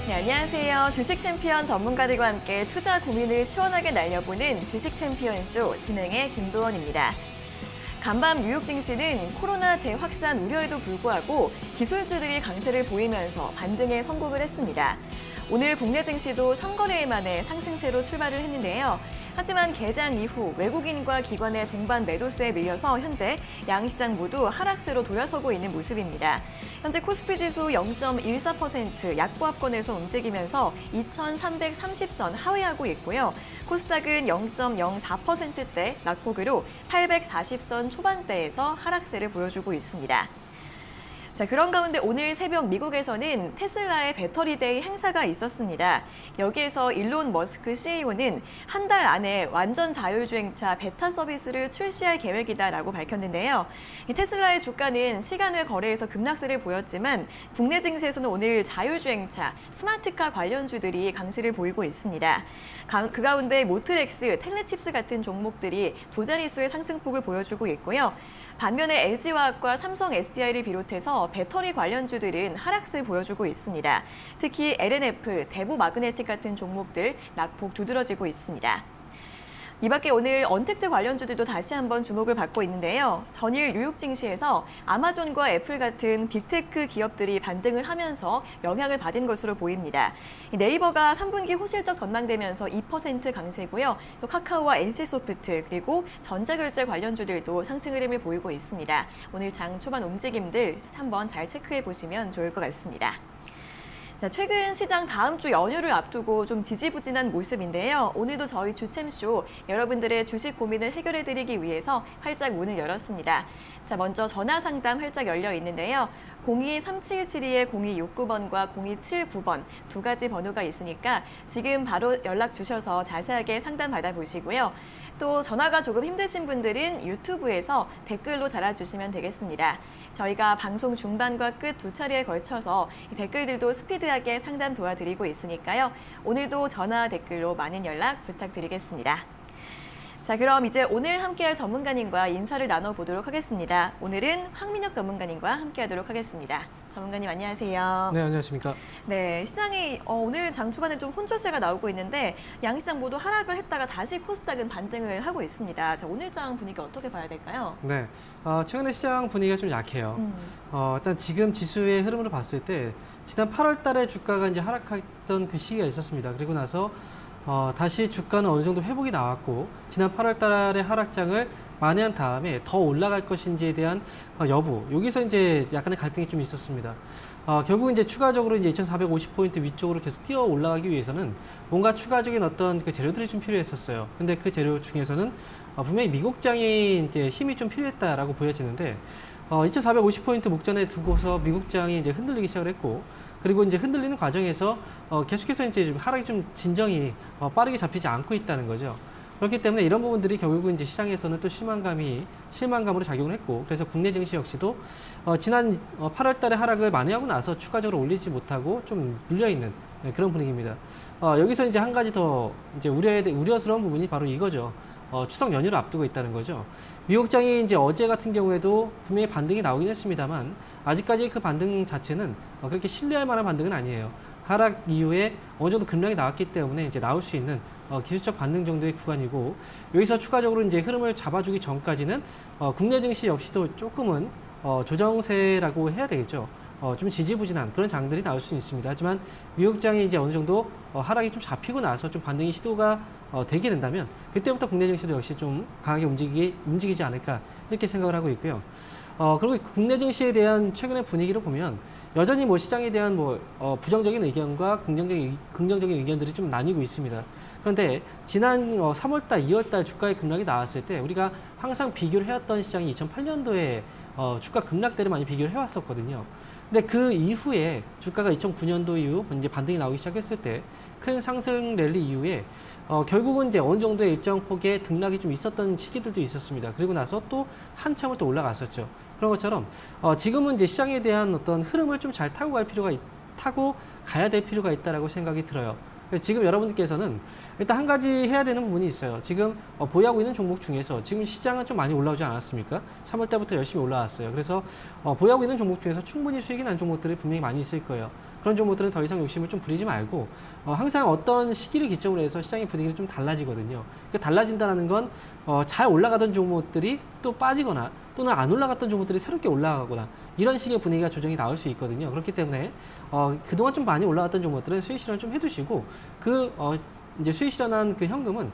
네, 안녕하세요. 주식 챔피언 전문가들과 함께 투자 고민을 시원하게 날려보는 주식 챔피언쇼 진행의 김도원입니다. 간밤 뉴욕 증시는 코로나 재확산 우려에도 불구하고 기술주들이 강세를 보이면서 반등에 성공을 했습니다. 오늘 국내 증시도 3거래일 만에 상승세로 출발을 했는데요. 하지만 개장 이후 외국인과 기관의 동반 매도세에 밀려서 현재 양시장 모두 하락세로 돌아서고 있는 모습입니다. 현재 코스피 지수 0.14% 약보합권에서 움직이면서 2,330선 하회하고 있고요. 코스닥은 0.04%대 낙폭으로 840선 초반대에서 하락세를 보여주고 있습니다. 자, 그런 가운데 오늘 새벽 미국에서는 테슬라의 배터리데이 행사가 있었습니다. 여기에서 일론 머스크 CEO는 한 달 안에 완전 자율주행차 베타 서비스를 출시할 계획이다라고 밝혔는데요. 테슬라의 주가는 시간 외 거래에서 급락세를 보였지만 국내 증시에서는 오늘 자율주행차, 스마트카 관련주들이 강세를 보이고 있습니다. 그 가운데 모트렉스, 텔레칩스 같은 종목들이 두 자릿수의 상승폭을 보여주고 있고요. 반면에 LG화학과 삼성 SDI를 비롯해서 배터리 관련주들은 하락세를 보여주고 있습니다. 특히 LNF, 대부마그네틱 같은 종목들 낙폭 두드러지고 있습니다. 이 밖에 오늘 언택트 관련주들도 다시 한번 주목을 받고 있는데요. 전일 뉴욕 증시에서 아마존과 애플 같은 빅테크 기업들이 반등을 하면서 영향을 받은 것으로 보입니다. 네이버가 3분기 호실적 전망되면서 2% 강세고요. 또 카카오와 NC소프트 그리고 전자결제 관련주들도 상승 흐름을 보이고 있습니다. 오늘 장 초반 움직임들 한번 잘 체크해 보시면 좋을 것 같습니다. 자, 최근 시장 다음 주 연휴를 앞두고 좀 지지부진한 모습인데요. 오늘도 저희 주챔쇼 여러분들의 주식 고민을 해결해드리기 위해서 활짝 문을 열었습니다. 자, 먼저 전화 상담 활짝 열려 있는데요. 02-3772-0269번과 0279번 두 가지 번호가 있으니까 지금 바로 연락 주셔서 자세하게 상담 받아보시고요. 또 전화가 조금 힘드신 분들은 유튜브에서 댓글로 달아주시면 되겠습니다. 저희가 방송 중반과 끝 두 차례에 걸쳐서 댓글들도 스피드하게 상담 도와드리고 있으니까요. 오늘도 전화 댓글로 많은 연락 부탁드리겠습니다. 자, 그럼 이제 오늘 함께할 전문가님과 인사를 나눠보도록 하겠습니다. 오늘은 황민혁 전문가님과 함께하도록 하겠습니다. 전문가님 안녕하세요. 네, 안녕하십니까. 네, 시장이 오늘 장 초반에 좀 혼조세가 나오고 있는데 양시장 모두 하락을 했다가 다시 코스닥은 반등을 하고 있습니다. 자, 오늘 장 분위기 어떻게 봐야 될까요? 네, 최근에 시장 분위기가 좀 약해요. 일단 지금 지수의 흐름으로 봤을 때 지난 8월 달에 주가가 이제 하락했던 그 시기가 있었습니다. 그리고 나서 다시 주가는 어느 정도 회복이 나왔고 지난 8월 달의 하락장을 만회한 다음에 더 올라갈 것인지에 대한 여부, 여기서 이제 약간의 갈등이 좀 있었습니다. 결국 이제 추가적으로 이제 2,450포인트 위쪽으로 계속 뛰어 올라가기 위해서는 뭔가 추가적인 어떤 그 재료들이 좀 필요했었어요. 근데 그 재료 중에서는 분명히 미국장이 이제 힘이 좀 필요했다라고 보여지는데 2,450포인트 목전에 두고서 미국장이 이제 흔들리기 시작을 했고 그리고 이제 흔들리는 과정에서 계속해서 이제 하락이 좀 진정이 빠르게 잡히지 않고 있다는 거죠. 그렇기 때문에 이런 부분들이 결국은 이제 시장에서는 또 실망감으로 작용을 했고, 그래서 국내 증시 역시도 지난 8월 달에 하락을 만회하고 나서 추가적으로 올리지 못하고 좀 눌려있는 그런 분위기입니다. 여기서 이제 한 가지 더 이제 우려스러운 부분이 바로 이거죠. 추석 연휴를 앞두고 있다는 거죠. 미국장이 이제 어제 같은 경우에도 분명히 반등이 나오긴 했습니다만 아직까지 그 반등 자체는 그렇게 신뢰할 만한 반등은 아니에요. 하락 이후에 어느 정도 급락이 나왔기 때문에 이제 나올 수 있는 기술적 반등 정도의 구간이고, 여기서 추가적으로 이제 흐름을 잡아주기 전까지는 국내 증시 역시도 조금은 조정세라고 해야 되겠죠. 좀 지지부진한 그런 장들이 나올 수 있습니다. 하지만 미국장이 이제 어느 정도 하락이 좀 잡히고 나서 좀 반등의 시도가 되게 된다면 그때부터 국내 증시도 역시 좀 강하게 움직이지 않을까 이렇게 생각을 하고 있고요. 그리고 국내 증시에 대한 최근의 분위기를 보면 여전히 뭐 시장에 대한 부정적인 의견과 긍정적인 의견들이 좀 나뉘고 있습니다. 그런데 지난 3월달, 2월달 주가의 급락이 나왔을 때 우리가 항상 비교를 해왔던 시장이 2008년도에 주가 급락대를 많이 비교를 해왔었거든요. 근데 그 이후에 주가가 2009년도 이후 이제 반등이 나오기 시작했을 때 큰 상승 랠리 이후에 결국은 이제 어느 정도의 일정 폭의 등락이 좀 있었던 시기들도 있었습니다. 그리고 나서 또 한참을 또 올라갔었죠. 그런 것처럼 지금은 이제 시장에 대한 어떤 흐름을 좀 잘 타고 가야 될 필요가 있다라고 생각이 들어요. 지금 여러분들께서는 일단 한 가지 해야 되는 부분이 있어요. 지금 보유하고 있는 종목 중에서 지금 시장은 좀 많이 올라오지 않았습니까? 3월 달부터 열심히 올라왔어요. 그래서 보유하고 있는 종목 중에서 충분히 수익이 난 종목들이 분명히 많이 있을 거예요. 그런 종목들은 더 이상 욕심을 좀 부리지 말고 항상 어떤 시기를 기점으로 해서 시장의 분위기는 좀 달라지거든요. 그 달라진다는 건 잘 올라가던 종목들이 또 빠지거나 또는 안 올라갔던 종목들이 새롭게 올라가거나 이런 식의 분위기가 조정이 나올 수 있거든요. 그렇기 때문에 그동안 좀 많이 올라갔던 종목들은 수익 실현 좀 해두시고 이제 수익 실현한 그 현금은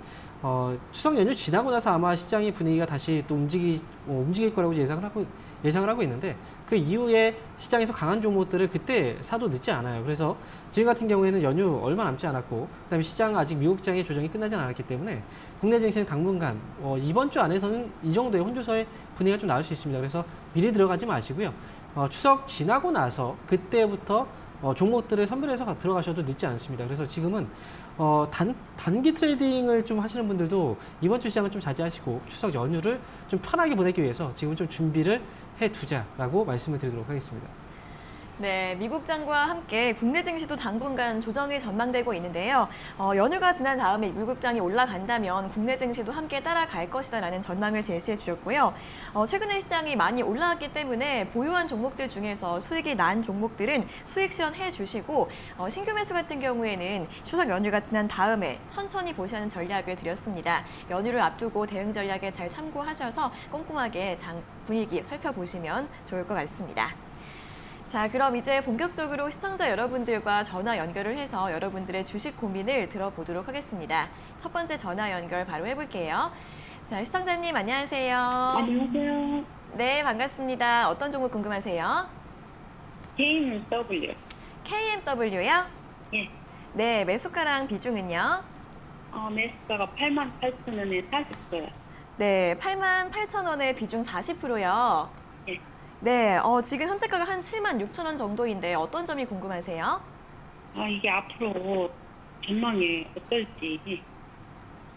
추석 연휴 지나고 나서 아마 시장의 분위기가 다시 또 움직일 거라고 예상을 하고 있는데 그 이후에 시장에서 강한 종목들을 그때 사도 늦지 않아요. 그래서 지금 같은 경우에는 연휴 얼마 남지 않았고 그다음에 시장 아직 미국 시장의 조정이 끝나지 않았기 때문에 국내 증시는 당분간 이번 주 안에서는 이 정도의 혼조서의 분위기가 좀 나올 수 있습니다. 그래서 미리 들어가지 마시고요. 추석 지나고 나서 그때부터 종목들을 선별해서 들어가셔도 늦지 않습니다. 그래서 지금은 단기 트레이딩을 좀 하시는 분들도 이번 주 시장은 좀 자제하시고 추석 연휴를 좀 편하게 보내기 위해서 지금 좀 준비를 해두자라고 말씀을 드리도록 하겠습니다. 네, 미국장과 함께 국내 증시도 당분간 조정이 전망되고 있는데요. 연휴가 지난 다음에 미국장이 올라간다면 국내 증시도 함께 따라갈 것이다라는 전망을 제시해 주셨고요. 최근에 시장이 많이 올라왔기 때문에 보유한 종목들 중에서 수익이 난 종목들은 수익 실현해 주시고 신규 매수 같은 경우에는 추석 연휴가 지난 다음에 천천히 보시는 전략을 드렸습니다. 연휴를 앞두고 대응 전략에 잘 참고하셔서 꼼꼼하게 장 분위기 살펴보시면 좋을 것 같습니다. 자, 그럼 이제 본격적으로 시청자 여러분들과 전화 연결을 해서 여러분들의 주식 고민을 들어보도록 하겠습니다. 첫 번째 전화 연결 바로 해볼게요. 자, 시청자님 안녕하세요. 안녕하세요. 네, 반갑습니다. 어떤 종목 궁금하세요? KMW. KMW요? 예. 네, 매수가랑 비중은요? 매수가가 88,000원에 사셨어요. 네, 88,000원에 비중 40%요. 예. 네, 지금 현재가가 한 76,000원 정도인데 어떤 점이 궁금하세요? 이게 앞으로 전망이 어떨지,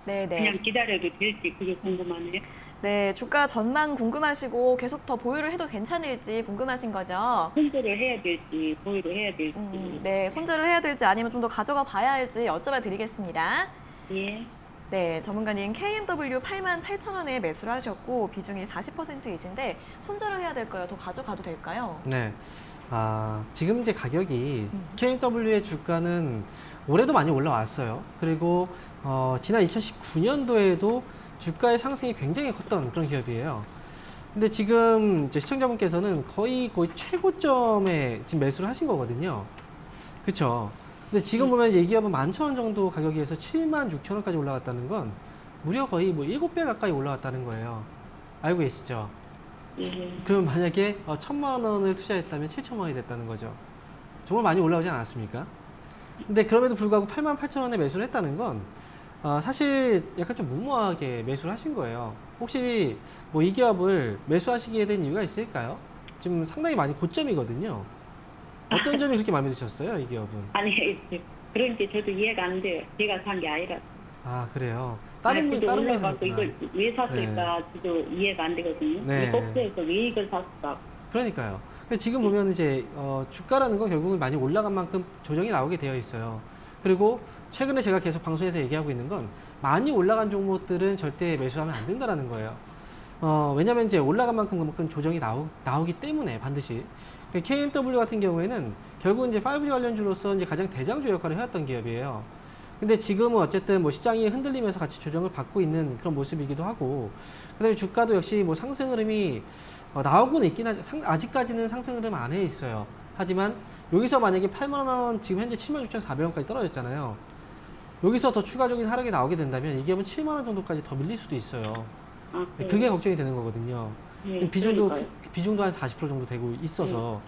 네, 네. 그냥 기다려도 될지 그게 궁금하네요. 네, 주가 전망 궁금하시고 계속 더 보유를 해도 괜찮을지 궁금하신 거죠? 손절을 해야 될지, 보유를 해야 될지. 네, 손절을 해야 될지 아니면 좀 더 가져가 봐야 할지 여쭤봐 드리겠습니다. 예. 네, 전문가님 KMW 88,000원에 매수를 하셨고 비중이 40%이신데 손절을 해야 될까요? 더 가져가도 될까요? 네. 지금 이제 가격이 KMW의 주가는 올해도 많이 올라왔어요. 그리고 지난 2019년도에도 주가의 상승이 굉장히 컸던 그런 기업이에요. 근데 지금 이제 시청자분께서는 거의 최고점에 지금 매수를 하신 거거든요. 그렇죠? 근데 지금 보면 이제 이 기업은 11,000원 정도 가격에서 76,000원까지 올라갔다는 건 무려 거의 7배 가까이 올라갔다는 거예요. 알고 계시죠? 예. 그럼 만약에 1,000만 원을 투자했다면 7,000만 원이 됐다는 거죠. 정말 많이 올라오지 않았습니까? 근데 그럼에도 불구하고 88,000원에 매수를 했다는 건 사실 약간 좀 무모하게 매수를 하신 거예요. 혹시 이 기업을 매수하시게 된 이유가 있을까요? 지금 상당히 많이 고점이거든요. 어떤 점이 그렇게 마음에 드셨어요, 이 기업은? 아니, 그런 게 저도 이해가 안 돼요. 제가 산 게 아니라. 그래요. 다른 분이 올라가고 샀구나. 이걸 왜 샀을까 저도 이해가 안 되거든요. 네. 복수해서 왜 이걸 샀을까? 그러니까요. 근데 지금 보면 이제 주가라는 건 결국은 많이 올라간 만큼 조정이 나오게 되어 있어요. 그리고 최근에 제가 계속 방송에서 얘기하고 있는 건 많이 올라간 종목들은 절대 매수하면 안 된다라는 거예요. 왜냐면 이제 올라간 만큼 조정이 나오기 때문에 반드시. KMW 같은 경우에는 결국은 이제 5G 관련주로서 이제 가장 대장주 역할을 해왔던 기업이에요. 근데 지금은 어쨌든 시장이 흔들리면서 같이 조정을 받고 있는 그런 모습이기도 하고, 그 다음에 주가도 역시 상승 흐름이 나오고는 있긴 하죠. 아직까지는 상승 흐름 안에 있어요. 하지만 여기서 만약에 8만원, 지금 현재 76,400원까지 떨어졌잖아요. 여기서 더 추가적인 하락이 나오게 된다면 이 기업은 7만원 정도까지 더 밀릴 수도 있어요. 네. 그게 걱정이 되는 거거든요. 네, 비중도 한 40% 정도 되고 있어서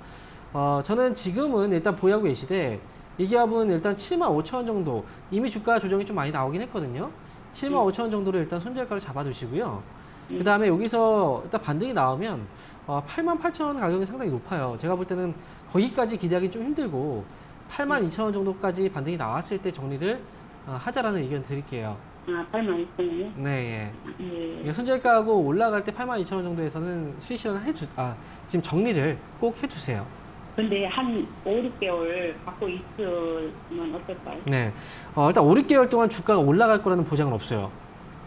저는 지금은 일단 보유하고 계시되 이 기업은 일단 75,000원 정도 이미 주가 조정이 좀 많이 나오긴 했거든요. 75,000원 정도를 일단 손절가를 잡아두시고요. 그 다음에 여기서 일단 반등이 나오면 88,000원 가격이 상당히 높아요. 제가 볼 때는 거기까지 기대하기 좀 힘들고 82,000원 정도까지 반등이 나왔을 때 정리를 하자라는 의견 드릴게요. 82,000원이요? 네, 예. 예. 손절가하고 올라갈 때 82,000원 정도에서는 수익 실현 지금 정리를 꼭 해주세요. 근데 한 5, 6개월 갖고 있으면 어떨까요? 네. 일단 5, 6개월 동안 주가가 올라갈 거라는 보장은 없어요.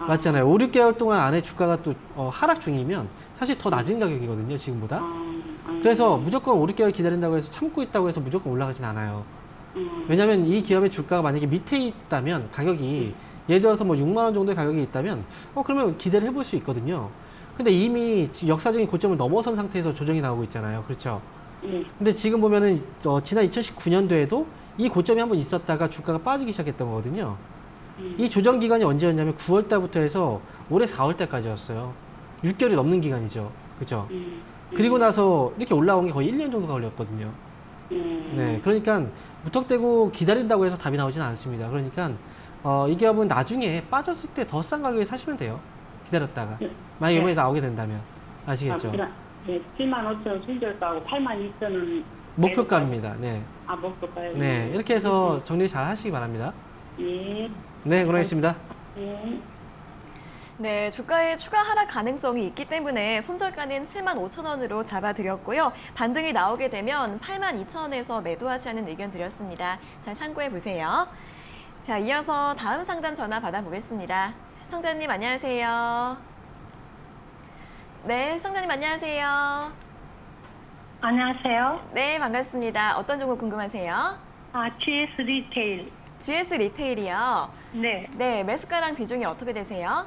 맞잖아요. 5, 6개월 동안 안에 주가가 또 하락 중이면 사실 더 낮은 가격이거든요, 지금보다. 그래서 무조건 5, 6개월 기다린다고 해서 참고 있다고 해서 무조건 올라가진 않아요. 왜냐하면 이 기업의 주가가 만약에 밑에 있다면 가격이 예를 들어서 뭐 6만 원 정도의 가격이 있다면 그러면 기대를 해볼 수 있거든요. 근데 이미 역사적인 고점을 넘어선 상태에서 조정이 나오고 있잖아요. 그렇죠? 근데 지금 보면은 지난 2019년도에도 이 고점이 한번 있었다가 주가가 빠지기 시작했던 거거든요. 이 조정 기간이 언제였냐면 9월 달부터 해서 올해 4월 달까지였어요. 6개월이 넘는 기간이죠. 그죠? 그리고 나서 이렇게 올라온 게 거의 1년 정도가 걸렸거든요. 네. 그러니까 무턱대고 기다린다고 해서 답이 나오지는 않습니다. 그러니까 이 기업은 나중에 빠졌을 때 더 싼 가격에 사시면 돼요. 기다렸다가. 만약에 이번에 나오게 된다면. 아시겠죠? 네, 7만 5천 원 순저가하고 8만 2천 원 목표가입니다. 네. 목표가요? 네. 이렇게 해서 정리 잘 하시기 바랍니다. 예. 네. 고생하셨습니다. 예. 네, 주가의 추가 하락 가능성이 있기 때문에 손절가는 7만 5천 원으로 잡아드렸고요. 반등이 나오게 되면 8만 2천 원에서 매도하시라는 의견 드렸습니다. 잘 참고해 보세요. 자, 이어서 다음 상담 전화 받아보겠습니다. 시청자님 안녕하세요. 네, 시청자님 안녕하세요. 안녕하세요. 네, 반갑습니다. 어떤 종목 궁금하세요? GS 리테일. GS 리테일이요. 네. 네, 매수가랑 비중이 어떻게 되세요?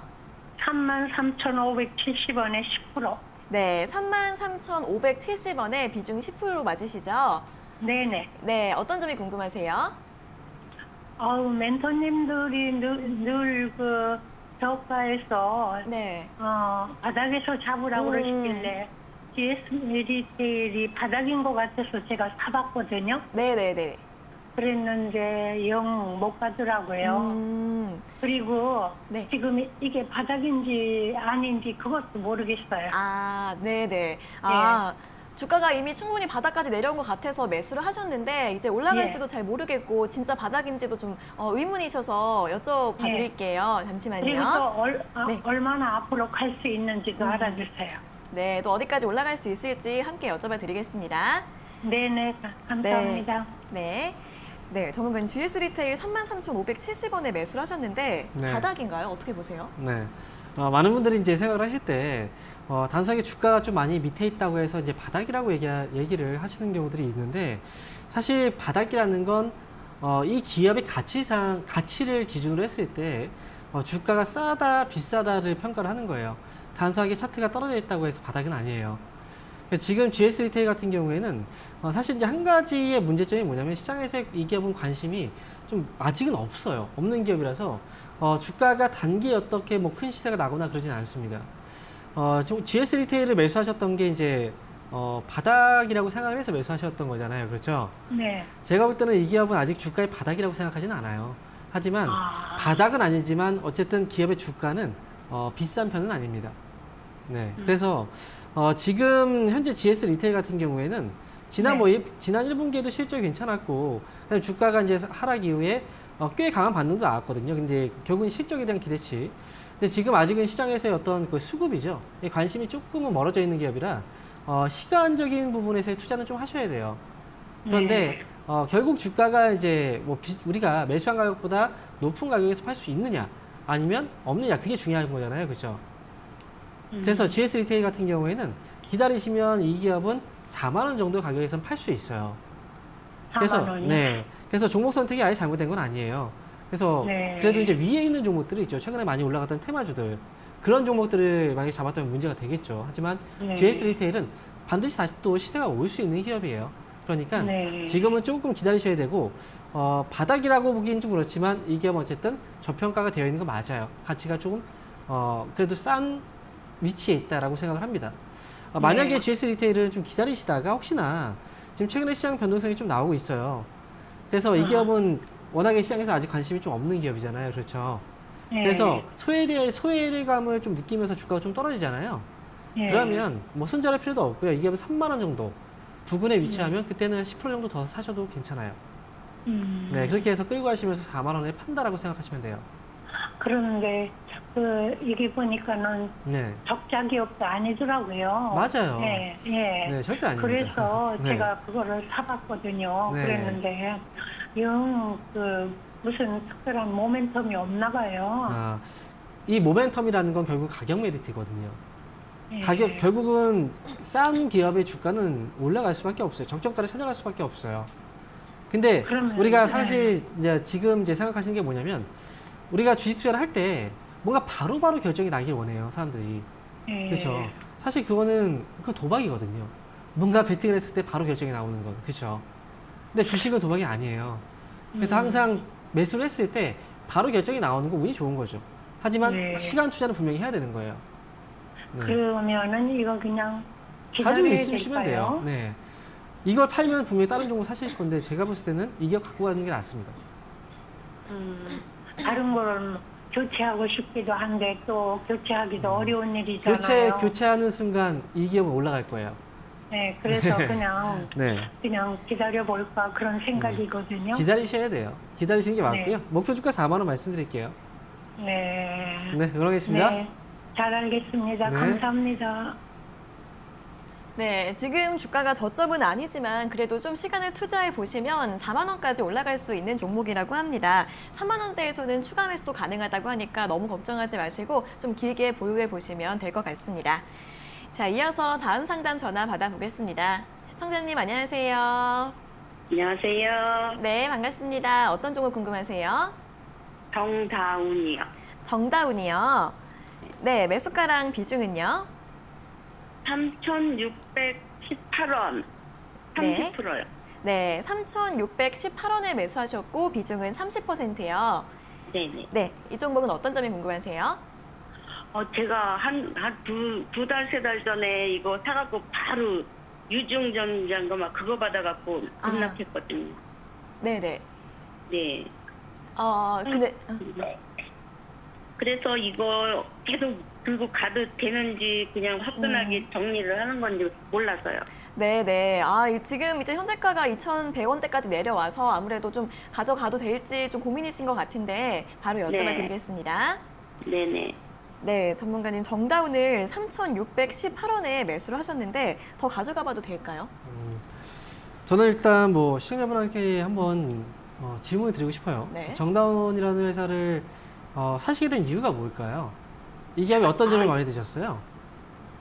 33,570원에 10%. 네, 33,570원에 비중 10% 맞으시죠? 네네. 네, 어떤 점이 궁금하세요? 멘토님들이 늘 그 저가에서 네. 바닥에서 잡으라고 그러시길래 GS 리테일이 바닥인 것 같아서 제가 사봤거든요. 네네네. 그랬는데 영 못 가더라고요. 그리고 네. 지금 이게 바닥인지 아닌지 그것도 모르겠어요. 네네. 주가가 이미 충분히 바닥까지 내려온 것 같아서 매수를 하셨는데 이제 올라갈지도 잘 모르겠고 진짜 바닥인지도 좀 의문이셔서 여쭤봐 드릴게요. 잠시만요. 그리고 또 네. 얼마나 앞으로 갈 수 있는지도 알아주세요. 네, 또 어디까지 올라갈 수 있을지 함께 여쭤봐 드리겠습니다. 네네, 감사합니다. 네. 네, 전문가님 GS 리테일 33,570원에 매수를 하셨는데 네. 바닥인가요? 어떻게 보세요? 네. 많은 분들이 이제 생각을 하실 때, 단순하게 주가가 좀 많이 밑에 있다고 해서 이제 바닥이라고 얘기를 하시는 경우들이 있는데, 사실 바닥이라는 건, 이 기업의 가치를 기준으로 했을 때, 주가가 싸다, 비싸다를 평가를 하는 거예요. 단순하게 차트가 떨어져 있다고 해서 바닥은 아니에요. 지금 GS 리테일 같은 경우에는 사실 이제 한 가지의 문제점이 뭐냐면 시장에서 이 기업은 관심이 좀 아직은 없어요. 없는 기업이라서 주가가 단기에 어떻게 뭐 큰 시세가 나거나 그러진 않습니다. 지금 GS 리테일을 매수하셨던 게 이제 바닥이라고 생각을 해서 매수하셨던 거잖아요. 그렇죠? 네. 제가 볼 때는 이 기업은 아직 주가의 바닥이라고 생각하지는 않아요. 하지만 바닥은 아니지만 어쨌든 기업의 주가는 비싼 편은 아닙니다. 네. 그래서 지금 현재 GS 리테일 같은 경우에는 지난 1분기에도 실적이 괜찮았고 그다음에 주가가 이제 하락 이후에 꽤 강한 반등도 나왔거든요. 근데 결국은 실적에 대한 기대치. 근데 지금 아직은 시장에서의 어떤 그 수급이죠. 관심이 조금은 멀어져 있는 기업이라 시간적인 부분에서의 투자는 좀 하셔야 돼요. 그런데 결국 주가가 이제 뭐 우리가 매수한 가격보다 높은 가격에서 팔 수 있느냐 아니면 없느냐 그게 중요한 거잖아요. 그렇죠? 그래서 GS 리테일 같은 경우에는 기다리시면 이 기업은 4만 원 정도 가격에선 팔 수 있어요. 4만 원이요? 네. 그래서 종목 선택이 아예 잘못된 건 아니에요. 그래서 그래도 이제 위에 있는 종목들이 있죠. 최근에 많이 올라갔던 테마주들. 그런 종목들을 만약에 잡았다면 문제가 되겠죠. 하지만 GS 리테일은 반드시 다시 또 시세가 올 수 있는 기업이에요. 그러니까 지금은 조금 기다리셔야 되고 바닥이라고 보기엔 좀 그렇지만 이 기업은 어쨌든 저평가가 되어 있는 거 맞아요. 가치가 조금 그래도 싼 위치에 있다라고 생각을 합니다. 만약에 GS 리테일은 좀 기다리시다가 혹시나 지금 최근에 시장 변동성이 좀 나오고 있어요. 그래서 이 기업은 워낙에 시장에서 아직 관심이 좀 없는 기업이잖아요. 그렇죠? 그래서 소외감을 좀 느끼면서 주가가 좀 떨어지잖아요. 그러면 뭐 손절할 필요도 없고요. 이 기업은 3만 원 정도 부근에 위치하면 그때는 10% 정도 더 사셔도 괜찮아요. 네, 그렇게 해서 끌고 가시면서 4만 원에 판다라고 생각하시면 돼요. 그런데 이게 보니까는 적자 기업도 아니더라고요. 맞아요. 네, 절대 아닙니다. 그래서 제가 그거를 사봤거든요. 그랬는데 영 무슨 특별한 모멘텀이 없나 봐요. 이 모멘텀이라는 건 결국 가격 메리트거든요. 예. 가격 결국은 싼 기업의 주가는 올라갈 수밖에 없어요. 적정가를 찾아갈 수밖에 없어요. 근데 그러면, 우리가 네. 사실 이제 지금 이제 생각하시는 게 뭐냐면 우리가 주식 투자를 할 때 뭔가 바로바로 결정이 나길 원해요, 사람들이. 예. 그렇죠. 사실 그거는 그 도박이거든요. 뭔가 베팅을 했을 때 바로 결정이 나오는 건. 그렇죠. 근데 주식은 도박이 아니에요. 그래서 항상 매수를 했을 때 바로 결정이 나오는 건 운이 좋은 거죠. 하지만 네. 시간 투자는 분명히 해야 되는 거예요. 네. 그러면은 이거 그냥 가지고 기다려야 있으시면 될까요? 돼요. 네. 이걸 팔면 분명히 다른 종목 사실 건데 제가 봤을 때는 이 기업 갖고 가는 게 낫습니다. 다른 거는 교체하고 싶기도 한데 또 교체하기도 어려운 일이잖아요. 교체하는 순간 이 기업은 올라갈 거예요. 네, 그래서 그냥 네. 그냥 기다려 볼까 그런 생각이거든요. 기다리셔야 돼요. 기다리시는 게 맞고요. 네. 목표 주가 4만 원 말씀드릴게요. 네. 네, 그러겠습니다. 네. 잘 알겠습니다. 네. 감사합니다. 네, 지금 주가가 저점은 아니지만 그래도 좀 시간을 투자해 보시면 4만 원까지 올라갈 수 있는 종목이라고 합니다. 3만 원대에서는 추가 매수도 가능하다고 하니까 너무 걱정하지 마시고 좀 길게 보유해 보시면 될 것 같습니다. 자, 이어서 다음 상담 전화 받아보겠습니다. 시청자님 안녕하세요. 안녕하세요. 네, 반갑습니다. 어떤 종목 궁금하세요? 정다운이요. 정다운이요. 네, 매수가랑 비중은요? 3,618원. 네. 30%요. 네, 3,618원에 매수하셨고 비중은 30%요. 네네. 네, 이 종목은 어떤 점이 궁금하세요? 제가 두 달, 세 달 전에 이거 사갖고 바로 유중전자인가 막 그거 받아갖고 아. 급락했거든요. 네네. 네. 근데 그래서 이거 계속 들고 가도 되는지 그냥 화끈하게 정리를 하는 건지 몰라서요. 네네. 지금 이제 현재가가 2,100원대까지 내려와서 아무래도 좀 가져가도 될지 좀 고민이신 것 같은데 바로 여쭤봐 네. 드리겠습니다. 네네. 네, 전문가님 정다운을 3,618원에 매수를 하셨는데 더 가져가 봐도 될까요? 저는 일단 뭐 시청자분한테 한번 질문을 드리고 싶어요. 네. 정다운이라는 회사를 사시게 된 이유가 뭘까요? 이 기업이 어떤 점이 마음에 드셨어요?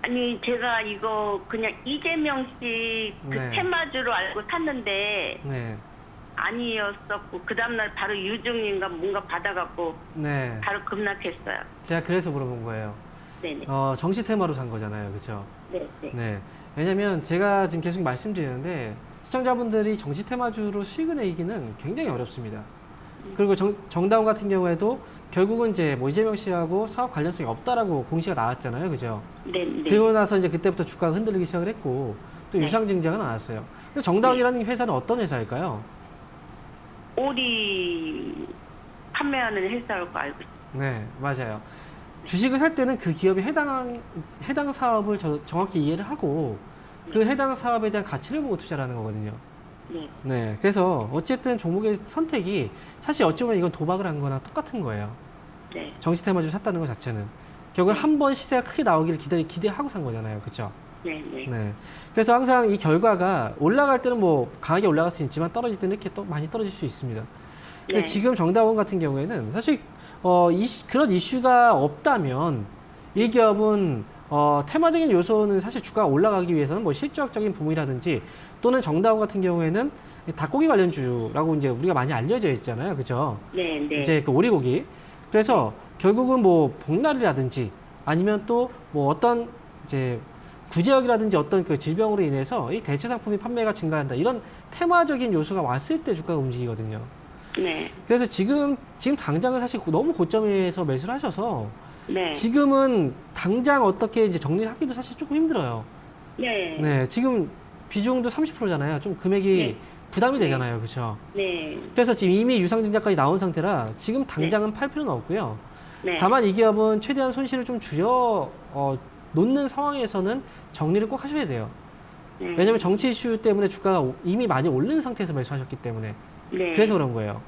아니 제가 이거 그냥 이재명 씨 그 네. 테마주로 알고 샀는데 네. 아니었었고 그 다음날 바로 유중인가 뭔가 받아갖고 네. 바로 급락했어요. 제가 그래서 물어본 거예요. 네네. 정시 테마로 산 거잖아요. 그렇죠? 네. 네. 네. 왜냐면 제가 지금 계속 말씀드리는데 시청자분들이 정시 테마주로 수익을 내기는 굉장히 어렵습니다. 그리고 정다운 같은 경우에도 결국은 이제 뭐 이재명 씨하고 사업 관련성이 없다라고 공시가 나왔잖아요. 그죠? 네. 네. 그리고 나서 이제 그때부터 주가가 흔들리기 시작을 했고 또 네. 유상증자가 나왔어요. 근데 정다운이라는 회사는 어떤 회사일까요? 오리 판매하는 회사일 거 알고 있어요. 네, 맞아요. 주식을 살 때는 그 기업에 해당 사업을 정확히 이해를 하고 그 해당 사업에 대한 가치를 보고 투자를 하는 거거든요. 네. 네, 그래서 어쨌든 종목의 선택이 사실 어찌 보면 이건 도박을 한 거나 똑같은 거예요. 네. 정시 테마주를 샀다는 것 자체는. 결국 한 번 시세가 크게 나오기를 기대하고 산 거잖아요. 그렇죠? 네. 네. 네. 그래서 항상 이 결과가 올라갈 때는 뭐 강하게 올라갈 수 있지만 떨어질 때는 이렇게 또 많이 떨어질 수 있습니다. 근데 네. 지금 정다운 같은 경우에는 사실 그런 이슈가 없다면 이 기업은 테마적인 요소는 사실 주가가 올라가기 위해서는 뭐 실적적인 부분이라든지 또는 정다운 같은 경우에는 닭고기 관련주라고 이제 우리가 많이 알려져 있잖아요. 그죠? 네. 네. 이제 그 오리고기. 그래서 결국은 뭐 복날이라든지 아니면 또 뭐 어떤 이제 구제역이라든지 어떤 그 질병으로 인해서 이 대체 상품이 판매가 증가한다. 이런 테마적인 요소가 왔을 때 주가가 움직이거든요. 네. 그래서 지금 당장은 사실 너무 고점에서 매수를 하셔서 네. 지금은 당장 어떻게 이제 정리를 하기도 사실 조금 힘들어요. 네. 네, 지금 비중도 30%잖아요. 좀 금액이 네. 부담이 되잖아요. 그렇죠? 네. 그래서 지금 이미 유상증자까지 나온 상태라 지금 당장은 팔 필요는 없고요. 네. 다만 이 기업은 최대한 손실을 좀 줄여 놓는 상황에서는 정리를 꼭 하셔야 돼요. 네. 왜냐하면 정치 이슈 때문에 주가가 이미 많이 오른 상태에서 매수하셨기 때문에 네. 그래서 그런 거예요.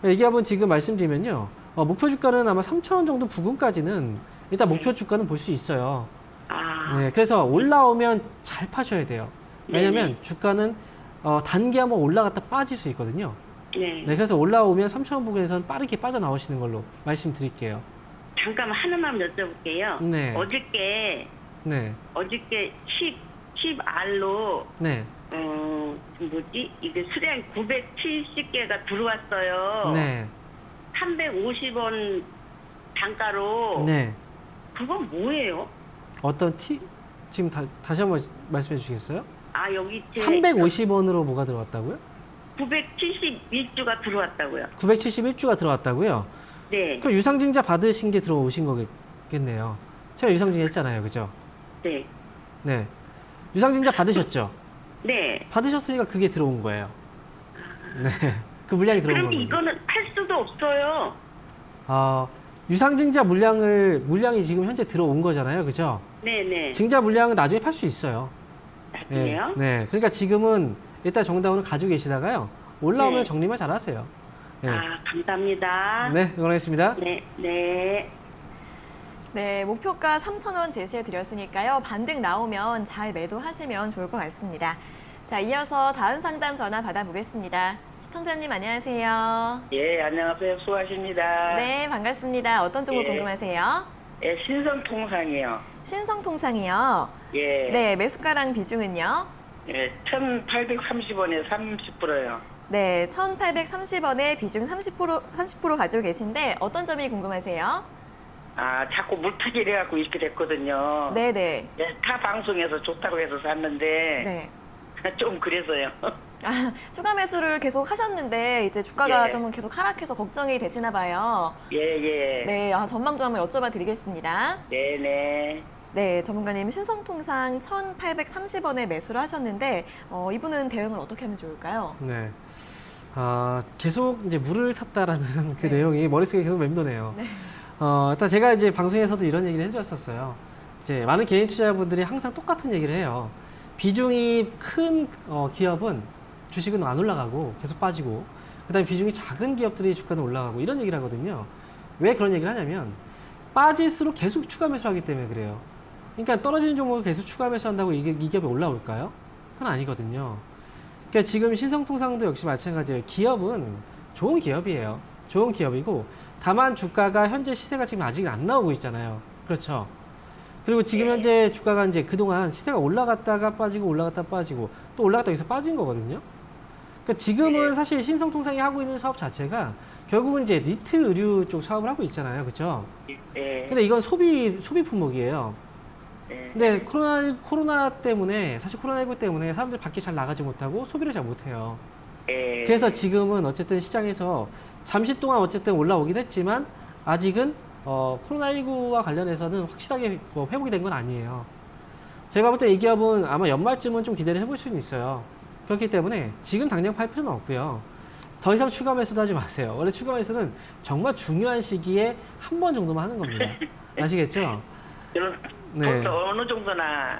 이 기업은 지금 말씀드리면요. 목표 주가는 아마 3,000원 정도 부근까지는 일단 목표 주가는 볼 수 있어요. 아. 네, 그래서 올라오면 잘 파셔야 돼요. 왜냐하면 네네. 주가는 단계 한번 올라갔다 빠질 수 있거든요. 네. 네, 그래서 올라오면 3,000원 부근에서는 빠르게 빠져나오시는 걸로 말씀드릴게요. 잠깐 하나만 여쭤볼게요. 네. 어저께 네. 어저께 10알로 네. 뭐지? 이게 수량 970개가 들어왔어요. 네. 350원 단가로. 네. 그건 뭐예요? 어떤 지금 다시 한번 말씀해 주시겠어요? 아, 여기 350원으로 뭐가 들어왔다고요? 971주가 들어왔다고요. 971주가 들어왔다고요? 네. 그럼 유상증자 받으신 게 들어오신 거겠네요. 제가 유상증자 했잖아요. 그죠? 네. 네. 유상증자 받으셨죠? 네. 받으셨으니까 그게 들어온 거예요. 네. 그 물량이 들어온 그럼 거예요. 이거는 할 수도 없어요. 유상증자 물량이 지금 현재 들어온 거잖아요. 그죠? 네네. 증자 물량은 나중에 팔 수 있어요. 나중에요? 네. 그러니까 지금은 일단 정당으로 가지고 계시다가요. 올라오면 네. 정리만 잘 하세요. 네. 아, 감사합니다. 네. 응원하겠습니다. 네, 네. 네, 목표가 3,000원 제시해 드렸으니까요. 반등 나오면 잘 매도하시면 좋을 것 같습니다. 자, 이어서 다음 상담 전화 받아보겠습니다. 시청자님 안녕하세요. 예, 안녕하세요. 수고하십니다. 네, 반갑습니다. 어떤 종목 예. 궁금하세요? 예, 신성통상이요. 신성통상이요. 예. 네, 매수가랑 비중은요? 예, 1,830원에 30%요. 네, 1,830원에 비중 30% 가지고 계신데 어떤 점이 궁금하세요? 아, 자꾸 물타기를 해갖고 이렇게 됐거든요. 네네. 예, 타 방송에서 좋다고 해서 샀는데, 네. 좀 그래서요. 아, 추가 매수를 계속 하셨는데 이제 주가가 예. 좀 계속 하락해서 걱정이 되시나 봐요. 예, 예. 네, 전망 좀 한번 여쭤봐 드리겠습니다. 네네. 네, 전문가님 신성통상 1,830원에 매수를 하셨는데 이분은 대응을 어떻게 하면 좋을까요? 네. 계속 이제 물을 탔다라는 그 네. 내용이 머릿속에 계속 맴도네요. 네. 일단 제가 이제 방송에서도 이런 얘기를 해드렸었어요. 이제 많은 개인 투자자분들이 항상 똑같은 얘기를 해요. 비중이 큰 기업은 주식은 안 올라가고 계속 빠지고, 그다음에 비중이 작은 기업들이 주가는 올라가고 이런 얘기를 하거든요. 왜 그런 얘기를 하냐면 빠질수록 계속 추가 매수하기 때문에 그래요. 그러니까 떨어지는 종목을 계속 추가 매수한다고 이 기업이 올라올까요? 그건 아니거든요. 그러니까 지금 신성통상도 역시 마찬가지예요. 기업은 좋은 기업이에요. 좋은 기업이고, 다만 주가가 현재 시세가 지금 아직 안 나오고 있잖아요. 그렇죠? 그리고 지금 현재 주가가 이제 그동안 시세가 올라갔다가 빠지고 올라갔다 빠지고 또 올라갔다 여기서 빠진 거거든요. 그러니까 지금은 사실 신성통상이 하고 있는 사업 자체가 결국은 이제 니트 의류 쪽 사업을 하고 있잖아요. 그렇죠? 예. 근데 이건 소비 품목이에요. 예. 근데 코로나 때문에, 사실 코로나19 때문에 사람들이 밖에 잘 나가지 못하고 소비를 잘 못해요. 예. 그래서 지금은 어쨌든 시장에서 잠시 동안 어쨌든 올라오긴 했지만 아직은 코로나19와 관련해서는 확실하게 회복이 된 건 아니에요. 제가 볼 때 이 기업은 아마 연말쯤은 좀 기대를 해볼 수는 있어요. 그렇기 때문에 지금 당장 팔 필요는 없고요. 더 이상 추가 매수도 하지 마세요. 원래 추가 매수는 정말 중요한 시기에 한 번 정도만 하는 겁니다. 아시겠죠? 그럼 네. 또 어느 정도나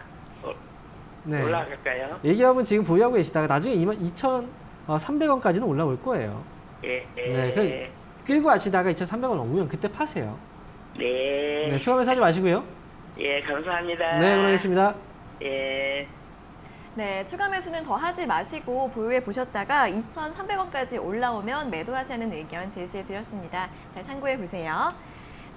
네. 올라갈까요? 이 기업은 지금 보유하고 계시다가 나중에 2,300원까지는 올라올 거예요. 예. 예. 네, 그래서 끌고 가시다가 2,300원 오면 그때 파세요. 네. 네, 추가 매수 하지 마시고요. 예, 감사합니다. 네, 응원하겠습니다. 예. 네, 추가 매수는 더 하지 마시고 보유해 보셨다가 2,300원까지 올라오면 매도하시는 의견 제시해 드렸습니다. 잘 참고해 보세요.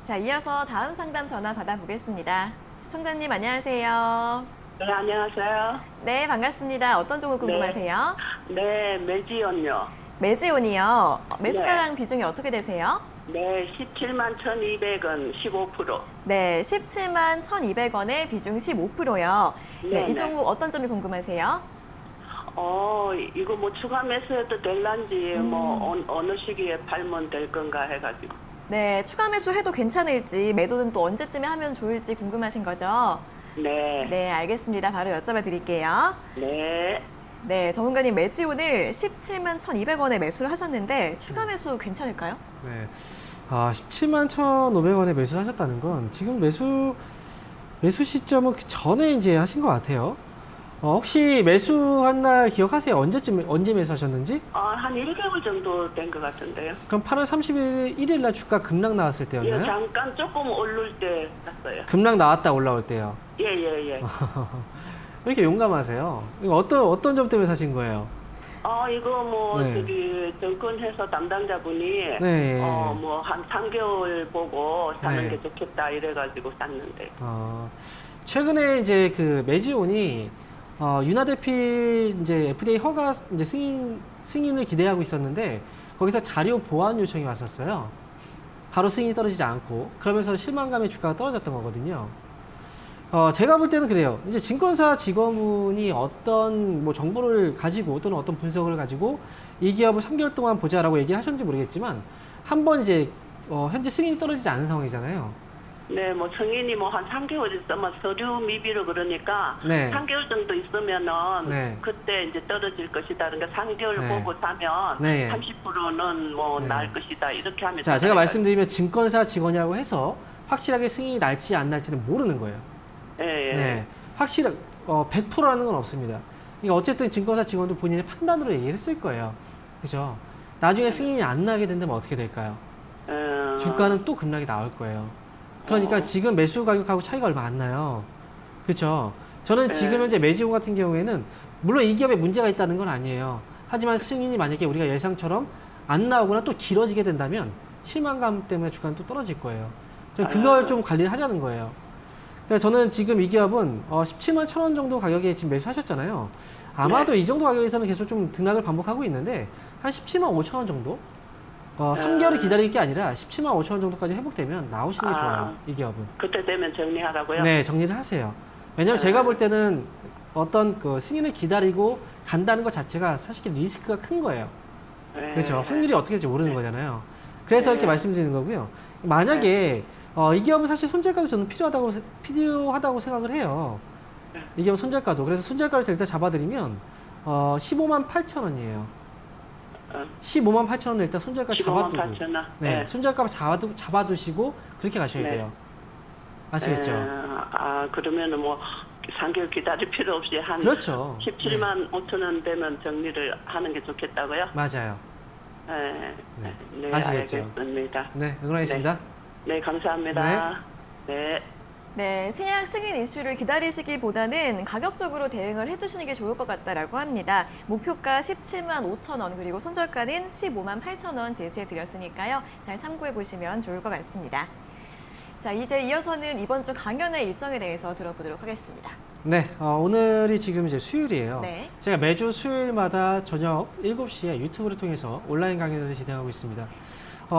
자, 이어서 다음 상담 전화 받아보겠습니다. 시청자님 안녕하세요. 네, 안녕하세요. 네, 반갑습니다. 어떤 종목 궁금하세요? 네, 매지연요. 매지온이요. 매수가랑 비중이 어떻게 되세요? 네, 17만 1,200원, 15%. 네, 17만 1,200원에 비중 15%요. 네, 네네. 이 종목 어떤 점이 궁금하세요? 이거 뭐 추가 매수해도 될란지, 어느 시기에 팔면 될 건가 해가지고. 네, 추가 매수해도 괜찮을지, 매도는 또 언제쯤에 하면 좋을지 궁금하신 거죠? 네. 네, 알겠습니다. 바로 여쭤봐 드릴게요. 네. 네, 전문가님 매지온을 17만 1,200원에 매수를 하셨는데 추가 매수 괜찮을까요? 네. 17만 1,500원에 매수를 하셨다는 건 지금 매수 시점은 그 전에 이제 하신 것 같아요. 혹시 매수한 날 기억하세요? 언제 매수하셨는지? 한 1개월 정도 된 것 같은데요. 그럼 8월 31일 날 주가 급락 나왔을 예, 때였나요? 잠깐 조금 오를 때 샀어요. 급락 나왔다 올라올 때요. 예, 예, 예. 왜 이렇게 용감하세요? 이거 어떤 점 때문에 사신 거예요? 이거 뭐, 네. 정권회사 담당자분이, 네. 뭐, 한 3개월 보고 사는 네. 게 좋겠다 이래가지고 샀는데. 최근에 이제 그 매지온이 윤하대필 이제 FDA 허가 이제 승인을 기대하고 있었는데 거기서 자료 보완 요청이 왔었어요. 바로 승인이 떨어지지 않고 그러면서 실망감에 주가가 떨어졌던 거거든요. 제가 볼 때는 그래요. 이제 증권사 직원분이 어떤 뭐 정보를 가지고 또는 어떤 분석을 가지고 이 기업을 3개월 동안 보자라고 얘기를 하셨는지 모르겠지만 한번 이제 현재 승인이 떨어지지 않은 상황이잖아요. 네, 뭐 승인이 뭐 한 3개월 있으면 서류 미비로 그러니까 네. 3개월 정도 있으면은 네. 그때 이제 떨어질 것이다. 그러니까 3개월 네. 보고 사면 네. 30%는 뭐 네. 날 것이다. 이렇게 하면 자, 제가 말씀드리면 증권사 직원이라고 해서 확실하게 승인이 날지 안 날지는 모르는 거예요. 예, 예. 네. 확실한 100%라는 건 없습니다. 이게 어쨌든 증권사 직원도 본인의 판단으로 얘기를 했을 거예요. 그죠? 나중에 승인이 안 나게 된다면 어떻게 될까요? 주가는 또 급락이 나올 거예요. 그러니까 지금 매수 가격하고 차이가 얼마 안 나요. 그렇죠? 저는 지금 현재 매지온 같은 경우에는 물론 이 기업에 문제가 있다는 건 아니에요. 하지만 승인이 만약에 우리가 예상처럼 안 나오거나 또 길어지게 된다면 실망감 때문에 주가는 또 떨어질 거예요. 저는 그걸 좀 관리를 하자는 거예요. 그래서 저는 지금 이 기업은 17만 1,000원 정도 가격에 지금 매수하셨잖아요. 아마도 이 정도 가격에서는 계속 좀 등락을 반복하고 있는데 한 17만 5,000원 정도? 3개월을 기다릴 게 아니라 17만 5천 원 정도까지 회복되면 나오시는 게 좋아요. 이 기업은. 그때 되면 정리하라고요? 네, 정리를 하세요. 왜냐면 제가 볼 때는 어떤 그 승인을 기다리고 간다는 것 자체가 사실 리스크가 큰 거예요. 그렇죠. 확률이 어떻게 될지 모르는 거잖아요. 그래서 이렇게 말씀드리는 거고요. 만약에 이 기업은 사실 손절가도 저는 필요하다고 생각을 해요. 이 기업은 손절가도. 그래서 손절가를 제가 일단 잡아드리면 15만 8천 원이에요. 15만 8천 원을 일단 손절가 15만 잡아두고 8천 네, 원. 손절가 잡아두시고 그렇게 가셔야 네. 돼요. 아시겠죠? 그러면은 뭐 3개월 기다릴 필요 없이 한 그렇죠. 17만 5천 원 되면 정리를 하는 게 좋겠다고요? 맞아요. 네, 네. 네, 아시겠죠? 알겠습니다. 네, 응원하겠습니다. 네, 감사합니다. 네. 네, 신약 승인 이슈를 기다리시기보다는 가격적으로 대응을 해주시는 게 좋을 것 같다라고 합니다. 목표가 17만 5천 원 그리고 손절가는 15만 8천 원 제시해드렸으니까요. 잘 참고해보시면 좋을 것 같습니다. 자, 이제 이어서는 이번 주 강연의 일정에 대해서 들어보도록 하겠습니다. 네, 오늘이 지금 이제 수요일이에요. 네. 제가 매주 수요일마다 저녁 7시에 유튜브를 통해서 온라인 강연을 진행하고 있습니다.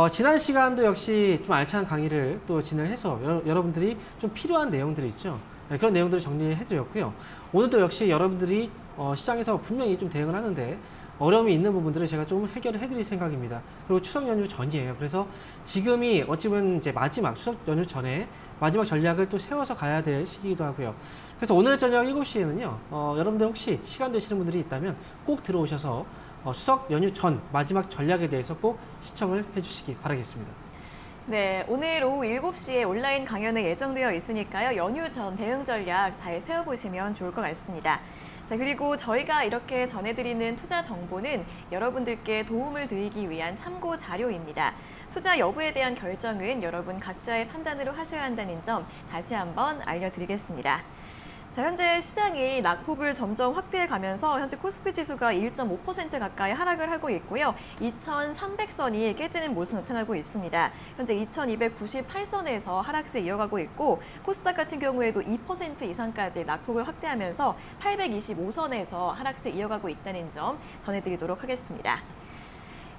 지난 시간도 역시 좀 알찬 강의를 또 진행해서 여러분들이 좀 필요한 내용들이 있죠. 네, 그런 내용들을 정리해드렸고요. 오늘도 역시 여러분들이 시장에서 분명히 좀 대응을 하는데 어려움이 있는 부분들을 제가 좀 해결을 해드릴 생각입니다. 그리고 추석 연휴 전이에요. 그래서 지금이 어찌 보면 이제 마지막 추석 연휴 전에 마지막 전략을 또 세워서 가야 될 시기이기도 하고요. 그래서 오늘 저녁 7시에는요, 여러분들 혹시 시간 되시는 분들이 있다면 꼭 들어오셔서 추석 연휴 전 마지막 전략에 대해서 꼭 시청을 해주시기 바라겠습니다. 네, 오늘 오후 7시에 온라인 강연이 예정되어 있으니까요. 연휴 전 대응 전략 잘 세워보시면 좋을 것 같습니다. 자, 그리고 저희가 이렇게 전해드리는 투자 정보는 여러분들께 도움을 드리기 위한 참고 자료입니다. 투자 여부에 대한 결정은 여러분 각자의 판단으로 하셔야 한다는 점 다시 한번 알려드리겠습니다. 자, 현재 시장이 낙폭을 점점 확대해 가면서 현재 코스피 지수가 1.5% 가까이 하락을 하고 있고요. 2,300선이 깨지는 모습 나타나고 있습니다. 현재 2,298선에서 하락세 이어가고 있고 코스닥 같은 경우에도 2% 이상까지 낙폭을 확대하면서 825선에서 하락세 이어가고 있다는 점 전해드리도록 하겠습니다.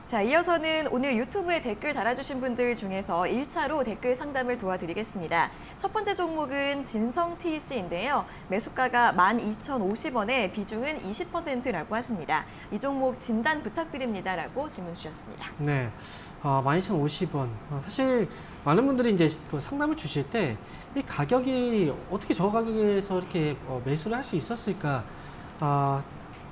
자, 이어서는 오늘 유튜브에 댓글 달아주신 분들 중에서 1차로 댓글 상담을 도와드리겠습니다. 첫 번째 종목은 진성TC인데요. 매수가가 12,050원에 비중은 20%라고 하십니다. 이 종목 진단 부탁드립니다라고 질문 주셨습니다. 네, 12,050원. 사실 많은 분들이 이제 그 상담을 주실 때 이 가격이 어떻게 저 가격에서 이렇게 매수를 할 수 있었을까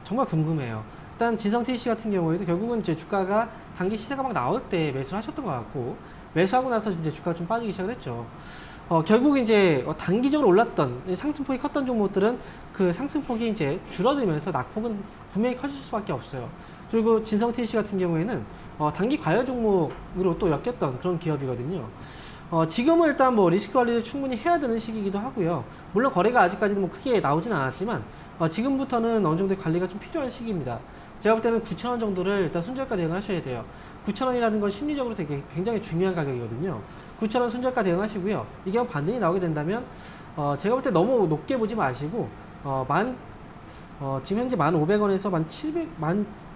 정말 궁금해요. 일단 진성TC 같은 경우에도 결국은 이제 주가가 단기 시세가 막 나올 때 매수를 하셨던 것 같고 매수하고 나서 이제 주가가 좀 빠지기 시작을 했죠. 결국 이제 단기적으로 올랐던 상승폭이 컸던 종목들은 그 상승폭이 이제 줄어들면서 낙폭은 분명히 커질 수밖에 없어요. 그리고 진성TC 같은 경우에는 단기 과열 종목으로 또 엮였던 그런 기업이거든요. 지금은 일단 뭐 리스크 관리를 충분히 해야 되는 시기이기도 하고요. 물론 거래가 아직까지는 뭐 크게 나오진 않았지만 지금부터는 어느 정도의 관리가 좀 필요한 시기입니다. 제가 볼 때는 9,000원 정도를 일단 손절가 대응을 하셔야 돼요. 9,000원이라는 건 심리적으로 되게 굉장히 중요한 가격이거든요. 9,000원 손절가 대응하시고요. 이게 반등이 나오게 된다면 제가 볼 때 너무 높게 보지 마시고 지금 현재 1,500원에서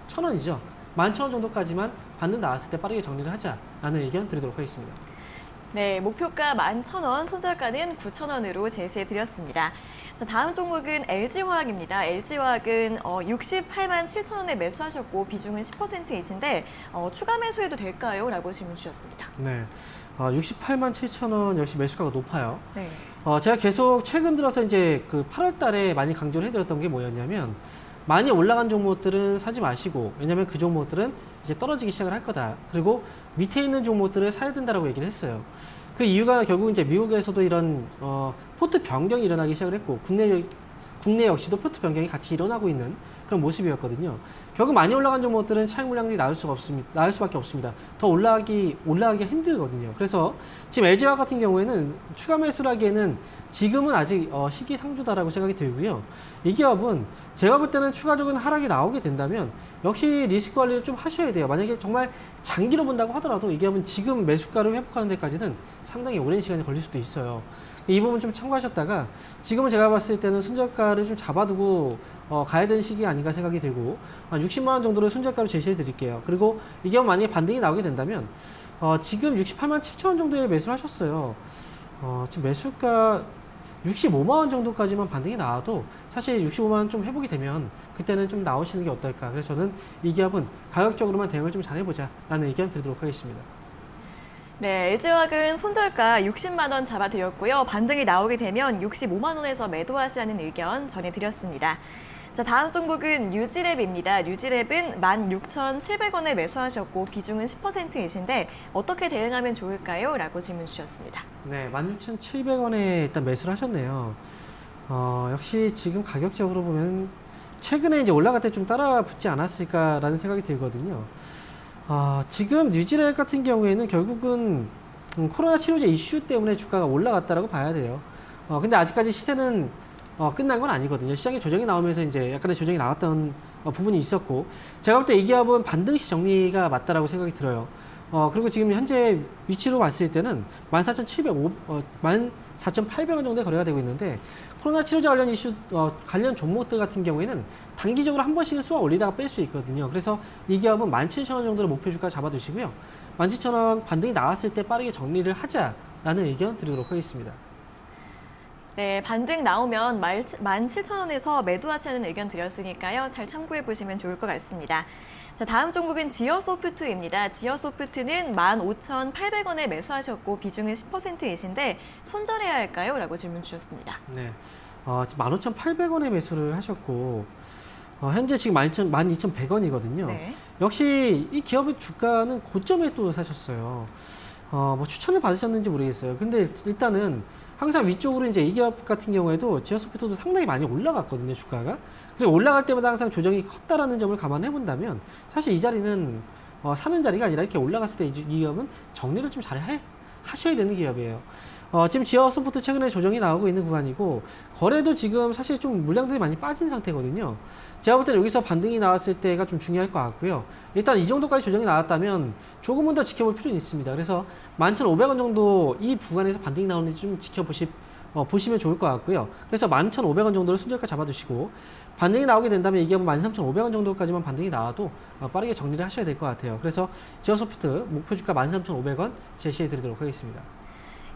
11,000원이죠. 11,000원 정도까지만 반등 나왔을 때 빠르게 정리를 하자라는 의견 드리도록 하겠습니다. 네, 목표가 11,000원, 손절가는 9,000원으로 제시해 드렸습니다. 자, 다음 종목은 LG화학입니다. LG화학은 68만 7천원에 매수하셨고 비중은 10%이신데 추가 매수해도 될까요? 라고 질문 주셨습니다. 네, 68만 7천원 역시 매수가가 높아요. 네. 제가 계속 최근 들어서 이제 그 8월 달에 많이 강조를 해드렸던 게 뭐였냐면 많이 올라간 종목들은 사지 마시고 왜냐면 그 종목들은 이제 떨어지기 시작을 할 거다. 그리고 밑에 있는 종목들을 사야 된다라고 얘기를 했어요. 그 이유가 결국 이제 미국에서도 이런 포트 변경이 일어나기 시작을 했고 국내 역시도 포트 변경이 같이 일어나고 있는 그런 모습이었거든요. 결국 많이 올라간 종목들은 차익 물량들이 나올 수밖에 없습니다. 더 올라가기가 힘들거든요. 그래서 지금 LG화학 같은 경우에는 추가 매수를 하기에는 지금은 아직 시기상조다라고 생각이 들고요. 이 기업은 제가 볼 때는 추가적인 하락이 나오게 된다면 역시 리스크 관리를 좀 하셔야 돼요. 만약에 정말 장기로 본다고 하더라도 이 기업은 지금 매수가를 회복하는 데까지는 상당히 오랜 시간이 걸릴 수도 있어요. 이 부분 좀 참고하셨다가 지금은 제가 봤을 때는 손절가를 좀 잡아두고 가야 되는 시기 아닌가 생각이 들고 60만 원 정도를 손절가로 제시해 드릴게요. 그리고 이 기업 만약에 반등이 나오게 된다면 지금 68만 7천 원 정도에 매수를 하셨어요. 지금 매수가 65만 원 정도까지만 반등이 나와도 사실 65만 원 좀 회복이 되면 그때는 좀 나오시는 게 어떨까. 그래서 저는 이 기업은 가격적으로만 대응을 좀 잘해보자 라는 의견 드리도록 하겠습니다. 네, LG화학은 손절가 60만 원 잡아드렸고요. 반등이 나오게 되면 65만 원에서 매도하시라는 의견 전해드렸습니다. 자, 다음 종목은 뉴지랩입니다. 뉴지랩은 16,700원에 매수하셨고 비중은 10%이신데 어떻게 대응하면 좋을까요? 라고 질문 주셨습니다. 네, 16,700원에 일단 매수를 하셨네요. 역시 지금 가격적으로 보면 최근에 이제 올라갈 때 좀 따라 붙지 않았을까라는 생각이 들거든요. 지금 뉴지랩 같은 경우에는 결국은 코로나 치료제 이슈 때문에 주가가 올라갔다라고 봐야 돼요. 근데 아직까지 시세는 끝난 건 아니거든요. 시장에 조정이 나오면서 이제 약간의 조정이 나왔던 부분이 있었고, 제가 볼 때 이 기업은 반등시 정리가 맞다라고 생각이 들어요. 그리고 지금 현재 위치로 봤을 때는 14,800원 정도의 거래가 되고 있는데, 코로나 치료제 관련 이슈, 관련 종목들 같은 경우에는 단기적으로 한 번씩은 쏘아 올리다가 뺄 수 있거든요. 그래서 이 기업은 17,000원 정도를 목표 주가 잡아두시고요. 17,000원 반등이 나왔을 때 빠르게 정리를 하자라는 의견 드리도록 하겠습니다. 네, 반등 나오면 17,000원에서 매도하시는 의견 드렸으니까요. 잘 참고해 보시면 좋을 것 같습니다. 자, 다음 종목은 지어소프트입니다. 지어소프트는 15,800원에 매수하셨고 비중은 10%이신데 손절해야 할까요? 라고 질문 주셨습니다. 네, 지금 15,800원에 매수를 하셨고 현재 지금 12,100원이거든요. 네. 역시 이 기업의 주가는 고점에 또 사셨어요. 뭐 추천을 받으셨는지 모르겠어요. 근데 일단은 항상 위쪽으로 이제 이 기업 같은 경우에도 지어소프트도 상당히 많이 올라갔거든요, 주가가. 그리고 올라갈 때마다 항상 조정이 컸다라는 점을 감안해 본다면 사실 이 자리는 사는 자리가 아니라 이렇게 올라갔을 때 이 기업은 정리를 좀 잘 하셔야 되는 기업이에요. 지금 지어소프트 최근에 조정이 나오고 있는 구간이고 거래도 지금 사실 좀 물량들이 많이 빠진 상태거든요. 제가 볼 때는 여기서 반등이 나왔을 때가 좀 중요할 것 같고요. 일단 이 정도까지 조정이 나왔다면 조금은 더 지켜볼 필요는 있습니다. 그래서 11,500원 정도 이 구간에서 반등이 나오는지 좀 보시면 좋을 것 같고요. 그래서 11,500원 정도를 손절가 잡아두시고 반등이 나오게 된다면 이 기업은 13,500원 정도까지만 반등이 나와도 빠르게 정리를 하셔야 될 것 같아요. 그래서 지어소프트 목표 주가 13,500원 제시해 드리도록 하겠습니다.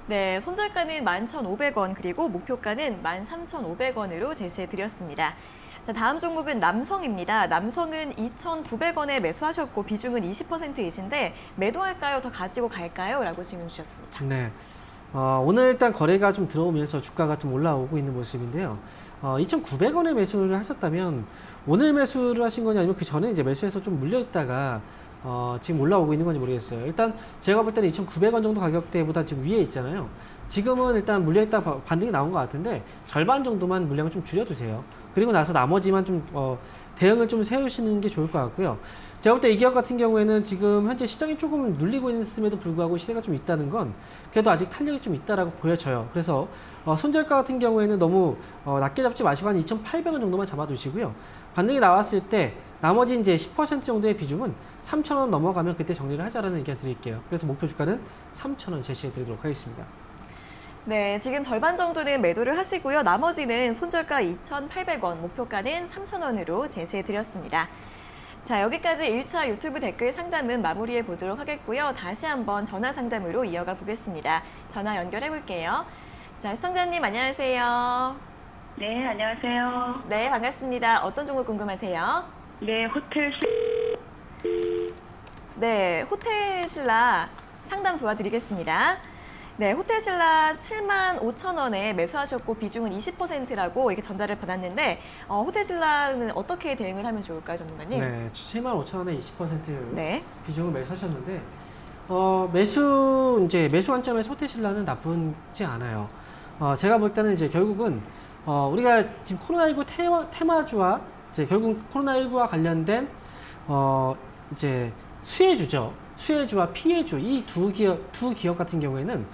네, 손절가는 11,500원 그리고 목표가는 13,500원으로 제시해 드렸습니다. 자, 다음 종목은 남성입니다. 남성은 2,900원에 매수하셨고 비중은 20%이신데 매도할까요? 더 가지고 갈까요? 라고 질문 주셨습니다. 네. 오늘 일단 거래가 좀 들어오면서 주가가 좀 올라오고 있는 모습인데요. 2,900원에 매수를 하셨다면 오늘 매수를 하신 거냐 아니면 그 전에 이제 매수해서 좀 물려있다가 지금 올라오고 있는 건지 모르겠어요. 일단 제가 볼 때는 2,900원 정도 가격대보다 지금 위에 있잖아요. 지금은 일단 물려있다 반등이 나온 것 같은데 절반 정도만 물량을 좀 줄여두세요. 그리고 나서 나머지만 좀 대응을 좀 세우시는 게 좋을 것 같고요. 제가 볼 때 이 기업 같은 경우에는 지금 현재 시장이 조금 눌리고 있음에도 불구하고 시세가 좀 있다는 건 그래도 아직 탄력이 좀 있다라고 보여져요. 그래서 손절가 같은 경우에는 너무 낮게 잡지 마시고 한 2,800원 정도만 잡아두시고요. 반등이 나왔을 때 나머지 이제 10% 정도의 비중은 3,000원 넘어가면 그때 정리를 하자라는 의견 드릴게요. 그래서 목표 주가는 3,000원 제시해 드리도록 하겠습니다. 네, 지금 절반 정도는 매도를 하시고요. 나머지는 손절가 2,800원, 목표가는 3,000원으로 제시해드렸습니다. 자, 여기까지 1차 유튜브 댓글 상담은 마무리해 보도록 하겠고요. 다시 한번 전화 상담으로 이어가 보겠습니다. 전화 연결해 볼게요. 자, 시청자님 안녕하세요. 네, 안녕하세요. 네, 반갑습니다. 어떤 종목 궁금하세요? 네, 호텔 네, 호텔 신라 상담 도와드리겠습니다. 네, 호텔 신라 75,000원에 매수하셨고 비중은 20%라고 이렇게 전달을 받았는데 호텔 신라는 어떻게 대응을 하면 좋을까요, 전문가님? 네, 75,000원에 20% 네. 비중을 매수하셨는데 매수 관점에서 호텔신라는 나쁘지 않아요. 제가 볼 때는 이제 결국은 우리가 지금 코로나19 테마주와 이제 결국 코로나19와 관련된 이제 수혜주죠. 수혜주와 피해주 이 두 기업 같은 경우에는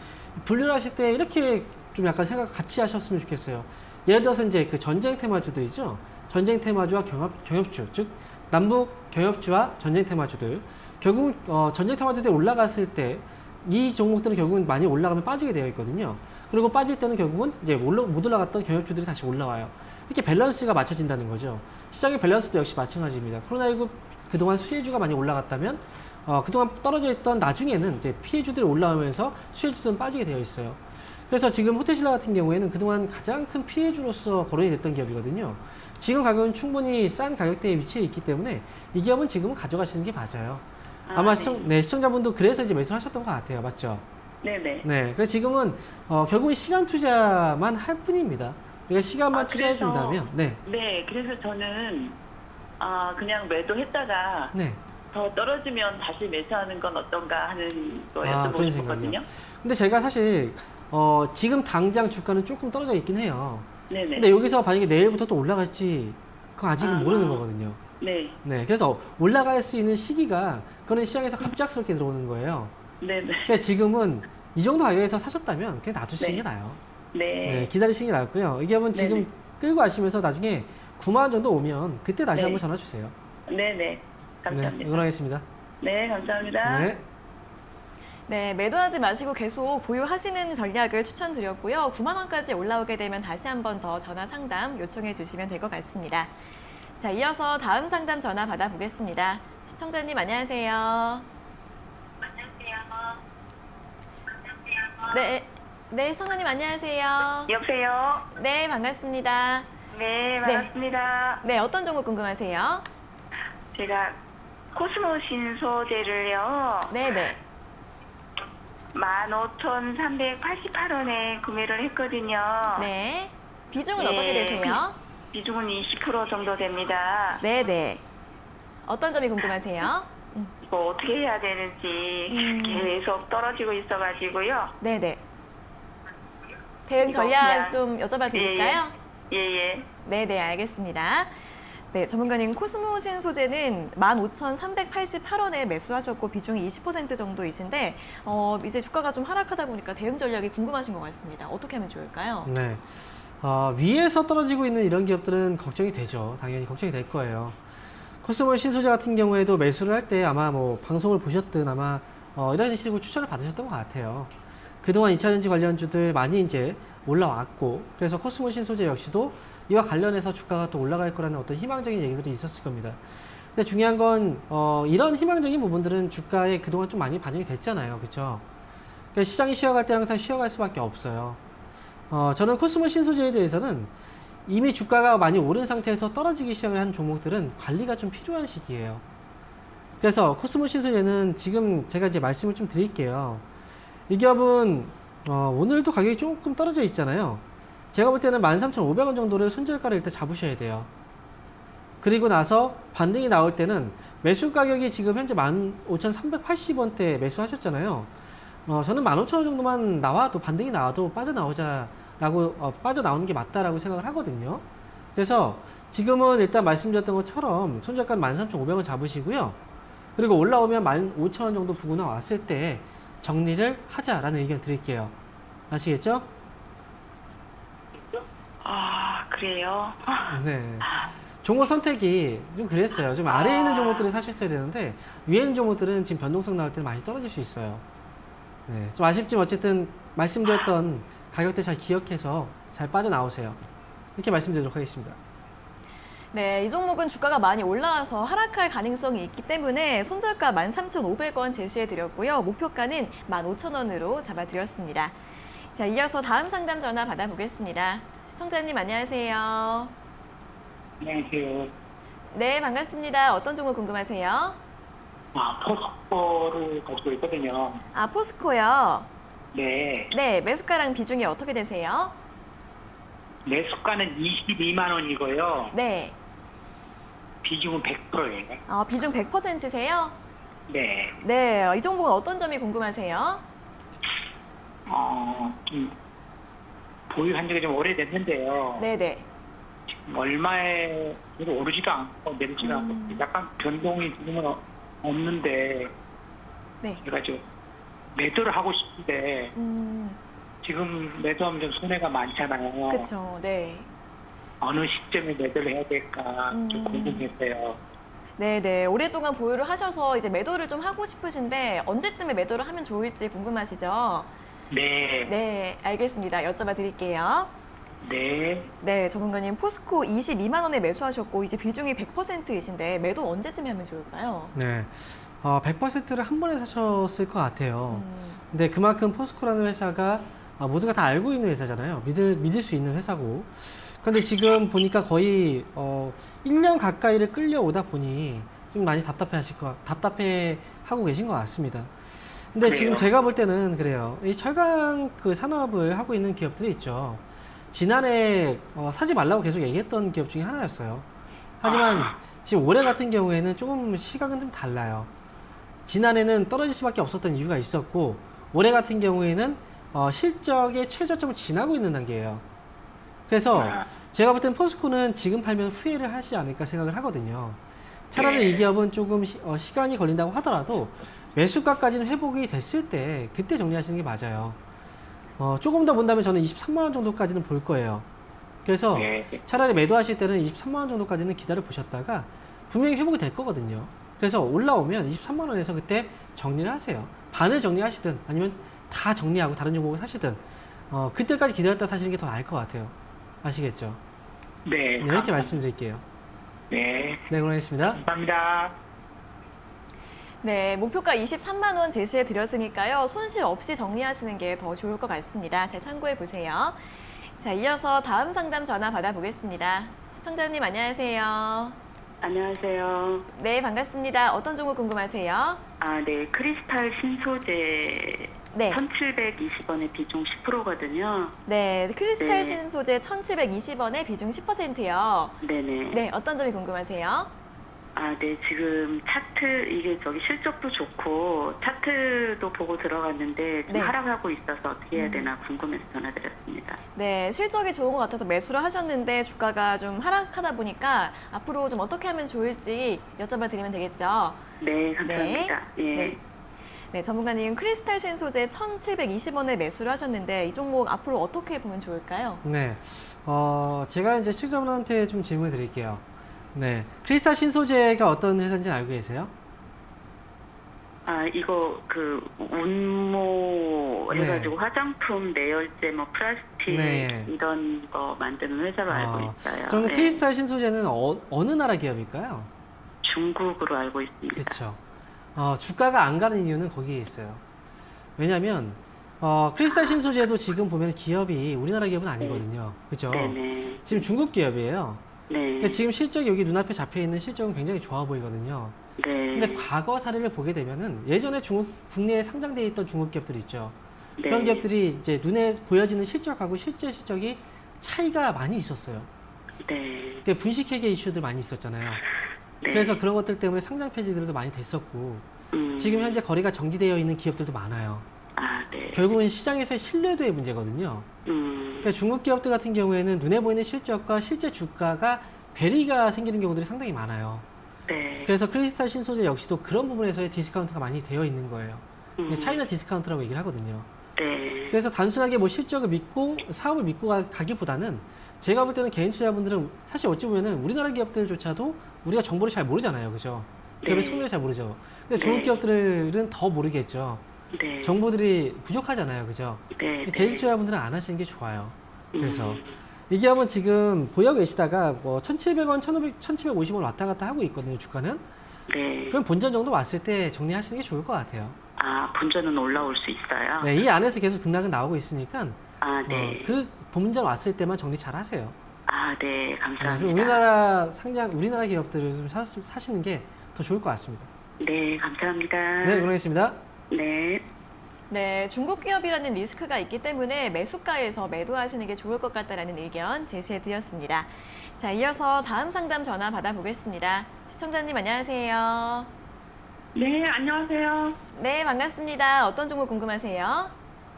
분류를 하실 때 이렇게 좀 약간 생각 같이 하셨으면 좋겠어요. 예를 들어서 이제 그 전쟁 테마주들이죠. 전쟁 테마주와 경협주, 즉 남북 경협주와 전쟁 테마주들. 결국 전쟁 테마주들이 올라갔을 때 이 종목들은 결국은 많이 올라가면 빠지게 되어 있거든요. 그리고 빠질 때는 결국은 이제 못 올라갔던 경협주들이 다시 올라와요. 이렇게 밸런스가 맞춰진다는 거죠. 시장의 밸런스도 역시 마찬가지입니다. 코로나19 그동안 수혜주가 많이 올라갔다면 그동안 떨어져 있던 나중에는 이제 피해주들이 올라오면서 수혜주들은 빠지게 되어 있어요. 그래서 지금 호텔신라 같은 경우에는 그동안 가장 큰 피해주로서 거론이 됐던 기업이거든요. 지금 가격은 충분히 싼 가격대에 위치해 있기 때문에 이 기업은 지금은 가져가시는 게 맞아요. 아마 시청자분도 그래서 이제 매수를 하셨던 것 같아요. 맞죠? 네네. 네. 그래서 지금은 결국은 시간 투자만 할 뿐입니다. 우리가 시간만 투자해 준다면, 네. 네, 그래서 저는 그냥 매도했다가 네. 더 떨어지면 다시 매수하는 건 어떤가 하는 거 그런 여쭤보고 생각이요. 싶었거든요. 근데 제가 사실 지금 당장 주가는 조금 떨어져 있긴 해요. 네네. 근데 여기서 만약에 내일부터 또 올라갈지 그거 아직은 모르는 거거든요. 네. 네. 그래서 올라갈 수 있는 시기가 그거는 시장에서 갑작스럽게 들어오는 거예요. 네네. 그러니까 지금은 이 정도 가격에서 사셨다면 그냥 놔두시는 네. 게 나아요. 네. 네, 기다리시는 게 나을고요. 이 기업은 지금 네네. 끌고 가시면서 나중에 9만 원 정도 오면 그때 다시 네. 한번 전화 주세요. 네네. 네, 감사합니다. 응원하겠습니다. 네, 감사합니다. 네. 네, 매도하지 마시고 계속 보유하시는 전략을 추천드렸고요. 9만 원까지 올라오게 되면 다시 한 번 더 전화 상담 요청해 주시면 될 것 같습니다. 자, 이어서 다음 상담 전화 받아보겠습니다. 시청자님 안녕하세요. 네, 시청자님 안녕하세요. 여보세요? 네, 반갑습니다. 네, 반갑습니다. 네, 어떤 종목 궁금하세요? 제가 코스모 신소재를요. 네. 15,388원에 구매를 했거든요. 네. 비중은 네, 어떻게 되세요? 비중은 20% 정도 됩니다. 네. 어떤 점이 궁금하세요? 이거 어떻게 해야 되는지 계속 떨어지고 있어가지고요. 네. 대응 이거 전략 그냥- 좀 여쭤봐도 될까요? 예. 네, 알겠습니다. 네, 전문가님 코스모신 소재는 15,388원에 매수하셨고 비중이 20% 정도이신데 이제 주가가 좀 하락하다 보니까 대응 전략이 궁금하신 것 같습니다. 어떻게 하면 좋을까요? 네. 위에서 떨어지고 있는 이런 기업들은 걱정이 되죠. 당연히 걱정이 될 거예요. 코스모 신소재 같은 경우에도 매수를 할 때 아마 뭐 방송을 보셨든 아마 이런 식으로 추천을 받으셨던 것 같아요. 그동안 2차전지 관련주들 많이 이제 올라왔고 그래서 코스모 신소재 역시도 이와 관련해서 주가가 또 올라갈 거라는 어떤 희망적인 얘기들이 있었을 겁니다. 근데 중요한 건 이런 희망적인 부분들은 주가에 그동안 좀 많이 반영이 됐잖아요. 그렇죠? 그러니까 시장이 쉬어갈 때 항상 쉬어갈 수밖에 없어요. 저는 코스모 신소재에 대해서는 이미 주가가 많이 오른 상태에서 떨어지기 시작을 한 종목들은 관리가 좀 필요한 시기예요. 그래서 코스모 신소재는 지금 제가 이제 말씀을 좀 드릴게요. 이 기업은 오늘도 가격이 조금 떨어져 있잖아요. 제가 볼 때는 13,500원 정도를 손절가를 일단 잡으셔야 돼요. 그리고 나서 반등이 나올 때는 매수 가격이 지금 현재 15,380원대 매수하셨잖아요. 저는 15,000원 정도만 나와도 반등이 나와도 빠져나오는 게 맞다라고 생각을 하거든요. 그래서 지금은 일단 말씀드렸던 것처럼 손절가는 13,500원 잡으시고요. 그리고 올라오면 15,000원 정도 부근화 왔을 때 정리를 하자라는 의견 드릴게요. 아시겠죠? 그래요? 네. 종목 선택이 좀 그랬어요. 좀 아래에 있는 종목들을 사셨어야 되는데 위에 있는 종목들은 지금 변동성 나올 때는 많이 떨어질 수 있어요. 네. 좀 아쉽지만 어쨌든 말씀드렸던 가격대 잘 기억해서 잘 빠져나오세요. 이렇게 말씀드리도록 하겠습니다. 네, 이 종목은 주가가 많이 올라와서 하락할 가능성이 있기 때문에 손절가 13,500원 제시해드렸고요. 목표가는 15,000원으로 잡아드렸습니다. 자, 이어서 다음 상담 전화 받아보겠습니다. 시청자님 안녕하세요. 안녕하세요. 네, 반갑습니다. 어떤 종목 궁금하세요? 포스코를 가지고 있거든요. 아, 포스코요. 네. 네, 매수가랑 비중이 어떻게 되세요? 매수가는 22만 원이고요. 네, 비중은 100%예요. 비중 100%세요? 네. 네, 이 종목은 어떤 점이 궁금하세요? 좀 보유한 지가 좀 오래됐는데요. 네네. 지금 얼마에 오르지도 않고 내리지도 않고 약간 변동이 지금은 없는데 네. 제가 좀 매도를 하고 싶은데 지금 매도하면 좀 손해가 많잖아요. 그쵸, 네. 어느 시점에 매도를 해야 될까 좀 궁금했어요. 네네. 오랫동안 보유를 하셔서 이제 매도를 좀 하고 싶으신데 언제쯤에 매도를 하면 좋을지 궁금하시죠? 네. 네, 알겠습니다. 여쭤봐 드릴게요. 네. 네, 전문가님 포스코 22만 원에 매수하셨고 이제 비중이 100%이신데 매도 언제쯤에 하면 좋을까요? 네. 100%를 한 번에 사셨을 것 같아요. 근데 그만큼 포스코라는 회사가 모두가 다 알고 있는 회사잖아요. 믿을 수 있는 회사고. 그런데 지금 보니까 거의 1년 가까이를 끌려오다 보니 좀 많이 답답해 하고 계신 것 같습니다. 근데 그래요? 지금 제가 볼 때는 그래요. 이 철강 그 산업을 하고 있는 기업들이 있죠. 지난해 사지 말라고 계속 얘기했던 기업 중에 하나였어요. 하지만 지금 올해 같은 경우에는 조금 시각은 좀 달라요. 지난해는 떨어질 수밖에 없었던 이유가 있었고 올해 같은 경우에는 실적의 최저점을 지나고 있는 단계예요. 그래서 제가 볼 땐 포스코는 지금 팔면 후회를 하지 않을까 생각을 하거든요. 차라리 이 기업은 조금 시간이 걸린다고 하더라도 매수가까지는 회복이 됐을 때 그때 정리하시는 게 맞아요. 조금 더 본다면 저는 23만 원 정도까지는 볼 거예요. 그래서 네. 차라리 매도하실 때는 23만 원 정도까지는 기다려 보셨다가 분명히 회복이 될 거거든요. 그래서 올라오면 23만 원에서 그때 정리를 하세요. 반을 정리하시든 아니면 다 정리하고 다른 종목을 사시든 그때까지 기다렸다 사시는 게 더 나을 것 같아요. 아시겠죠? 네. 네, 이렇게 말씀드릴게요. 네. 네, 고맙습니다. 감사합니다. 네, 목표가 23만 원 제시해 드렸으니까요. 손실 없이 정리하시는 게 더 좋을 것 같습니다. 잘 참고해 보세요. 자, 이어서 다음 상담 전화 받아보겠습니다. 시청자님 안녕하세요. 안녕하세요. 네, 반갑습니다. 어떤 종목 궁금하세요? 네. 크리스탈 신소재 네. 1,720원의 비중 10%거든요. 네, 크리스탈 네. 신소재 1,720원에 비중 10%요. 네네. 네, 어떤 점이 궁금하세요? 네. 지금 차트, 이게 실적도 좋고, 차트도 보고 들어갔는데, 좀 네. 하락하고 있어서 어떻게 해야 되나 궁금해서 전화드렸습니다. 네, 실적이 좋은 것 같아서 매수를 하셨는데 주가가 좀 하락하다 보니까 앞으로 좀 어떻게 하면 좋을지 여쭤봐 드리면 되겠죠? 네, 감사합니다. 예. 네. 네, 전문가님 크리스탈 신소재 1,720원에 매수를 하셨는데 이 종목 앞으로 어떻게 보면 좋을까요? 네. 제가 이제 시청자분한테 좀 질문을 드릴게요. 네. 크리스탈 신소재가 어떤 회사인지 알고 계세요? 이거 운모 네. 해가지고 화장품, 내열제, 플라스틱 네. 이런 거 만드는 회사로 알고 있어요. 그럼 네. 크리스탈 신소재는 어느 나라 기업일까요? 중국으로 알고 있습니다. 그렇죠. 주가가 안 가는 이유는 거기에 있어요. 왜냐하면 크리스탈 신소재도 지금 보면 기업이 우리나라 기업은 아니거든요. 그렇죠? 네네. 지금 중국 기업이에요. 네. 그러니까 지금 실적이 여기 눈앞에 잡혀 있는 실적은 굉장히 좋아 보이거든요. 네. 근데 과거 사례를 보게 되면은 예전에 국내에 상장되어 있던 중국 기업들이 있죠. 네. 그런 기업들이 이제 눈에 보여지는 실적하고 실제 실적이 차이가 많이 있었어요. 네. 그때 분식회계 이슈들 많이 있었잖아요. 네. 그래서 그런 것들 때문에 상장 폐지들도 많이 됐었고 지금 현재 거래가 정지되어 있는 기업들도 많아요. 네. 결국은 시장에서의 신뢰도의 문제거든요. 그러니까 중국 기업들 같은 경우에는 눈에 보이는 실적과 실제 주가가 괴리가 생기는 경우들이 상당히 많아요. 네. 그래서 크리스탈 신소재 역시도 그런 부분에서의 디스카운트가 많이 되어 있는 거예요. 차이나 디스카운트라고 얘기를 하거든요. 네. 그래서 단순하게 뭐 실적을 믿고 사업을 믿고 가기보다는 제가 볼 때는 개인 투자자분들은 사실 어찌 보면은 우리나라 기업들조차도 우리가 정보를 잘 모르잖아요. 그죠? 기업의 네. 성능을 잘 모르죠. 근데 중국 기업들은 더 모르겠죠. 네. 정보들이 부족하잖아요. 그죠? 네. 개인 투자분들은 안 하시는 게 좋아요. 그래서 얘기하면 지금 보유하고 계시다가 뭐 1,700원, 1,500, 1,750원 왔다 갔다 하고 있거든요. 주가는. 네. 그럼 본전 정도 왔을 때 정리하시는 게 좋을 것 같아요. 아, 본전은 올라올 수 있어요? 네, 이 안에서 계속 등락은 나오고 있으니까 아, 네. 그 본전 왔을 때만 정리 잘 하세요. 아, 네. 네, 감사합니다. 그리고 우리나라 상장, 우리나라 기업들을 좀 사시는 게 더 좋을 것 같습니다. 네, 감사합니다. 네, 응원하겠습니다. 네. 네, 중국 기업이라는 리스크가 있기 때문에 매수가에서 매도하시는 게 좋을 것 같다라는 의견 제시해 드렸습니다. 자, 이어서 다음 상담 전화 받아보겠습니다. 시청자님 안녕하세요. 네, 안녕하세요. 네, 반갑습니다. 어떤 종목 궁금하세요?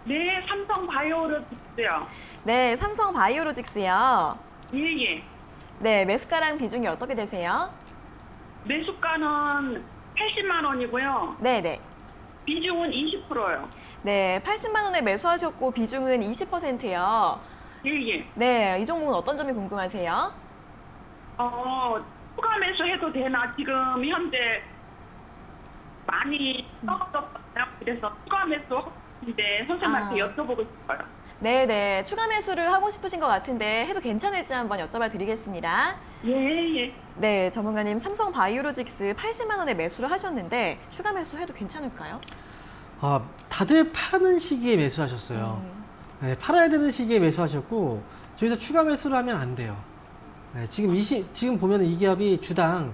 네, 삼성 바이오로직스요. 네, 삼성 바이오로직스요. 예, 예. 네, 매수가랑 비중이 어떻게 되세요? 매수가는 80만 원이고요. 네, 네. 비중은 20%요. 네, 80만 원에 매수하셨고 비중은 20%요. 예, 예. 네, 이 종목은 어떤 점이 궁금하세요? 추가 매수해도 되나? 지금 현재 많이 떨어졌어요. 그래서 추가 매수인데 선생님한테 여쭤보고 싶어요. 네, 네. 추가 매수를 하고 싶으신 것 같은데 해도 괜찮을지 한번 여쭤봐 드리겠습니다. 예, 예. 네, 전문가님 삼성 바이오로직스 80만 원에 매수를 하셨는데 추가 매수해도 괜찮을까요? 다들 파는 시기에 매수하셨어요. 네, 팔아야 되는 시기에 매수하셨고 저기서 추가 매수를 하면 안 돼요. 네, 지금 보면 이 기업이 주당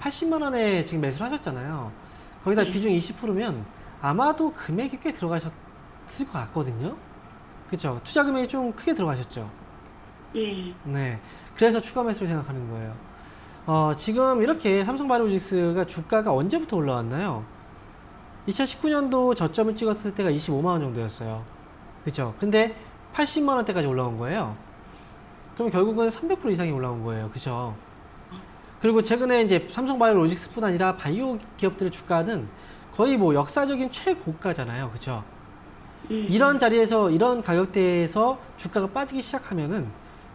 80만 원에 지금 매수를 하셨잖아요. 거기다 비중 20%면 아마도 금액이 꽤 들어가셨을 것 같거든요. 그렇죠? 투자 금액이 좀 크게 들어가셨죠. 예. 네, 그래서 추가 매수를 생각하는 거예요. 지금 이렇게 삼성바이오로직스가 주가가 언제부터 올라왔나요? 2019년도 저점을 찍었을 때가 25만 원 정도였어요. 그죠? 근데 80만 원대까지 올라온 거예요. 그럼 결국은 300% 이상이 올라온 거예요. 그죠? 그리고 최근에 이제 삼성바이오로직스뿐 아니라 바이오 기업들의 주가는 거의 뭐 역사적인 최고가잖아요. 그죠? 이런 자리에서, 이런 가격대에서 주가가 빠지기 시작하면은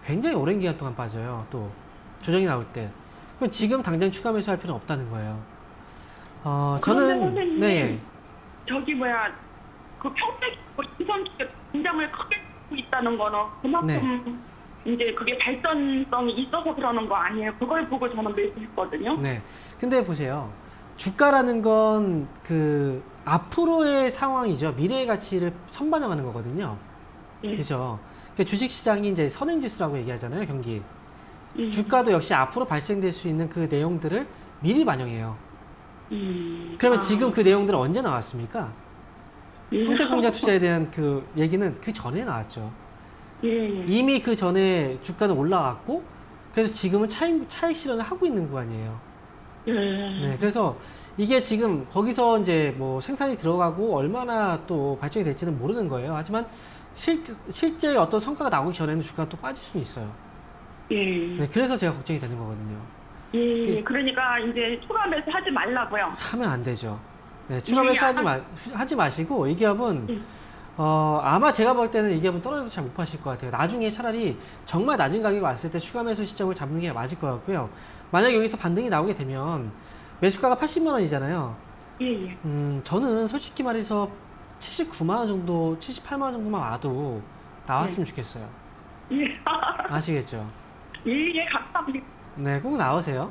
굉장히 오랜 기간 동안 빠져요. 또 조정이 나올 때. 그럼 지금 당장 추가 매수할 필요는 없다는 거예요. 그런데 저는 선생님, 네. 그 평택 이선기업 공장을 크게 하고 있다는 거는 그만큼 이제 그게 발전성이 있어서 그러는 거 아니에요? 그걸 보고 저는 매수했거든요. 네. 근데 보세요. 주가라는 건 그 앞으로의 상황이죠. 미래의 가치를 선반영하는 거거든요. 그죠? 그러니까 주식 시장이 이제 선행지수라고 얘기하잖아요. 경기. 주가도 역시 앞으로 발생될 수 있는 그 내용들을 미리 반영해요. 그러면 지금 그 내용들은 언제 나왔습니까? 평택공장 투자에 대한 그 얘기는 그 전에 나왔죠. 이미 그 전에 주가는 올라갔고, 그래서 지금은 차익 실현을 하고 있는 구간이에요. 네, 그래서 이게 지금 거기서 이제 뭐 생산이 들어가고 얼마나 또 발전이 될지는 모르는 거예요. 하지만 실제 어떤 성과가 나오기 전에는 주가가 또 빠질 수는 있어요. 네, 그래서 제가 걱정이 되는 거거든요. 그러니까 이제 추가 매수 하지 말라고요. 하면 안 되죠. 네, 추가 매수 하지 마시고 이 기업은 아마 제가 볼 때는 이 기업은 떨어져도 잘 못 파실 것 같아요. 나중에 차라리 정말 낮은 가격이 왔을 때 추가 매수 시점을 잡는 게 맞을 것 같고요. 만약 여기서 반등이 나오게 되면 매수가가 80만 원이잖아요. 저는 솔직히 말해서 79만 원 정도, 78만 원 정도만 와도 나왔으면 좋겠어요. 아시겠죠? 예, 감사합니다. 네, 꼭 나오세요.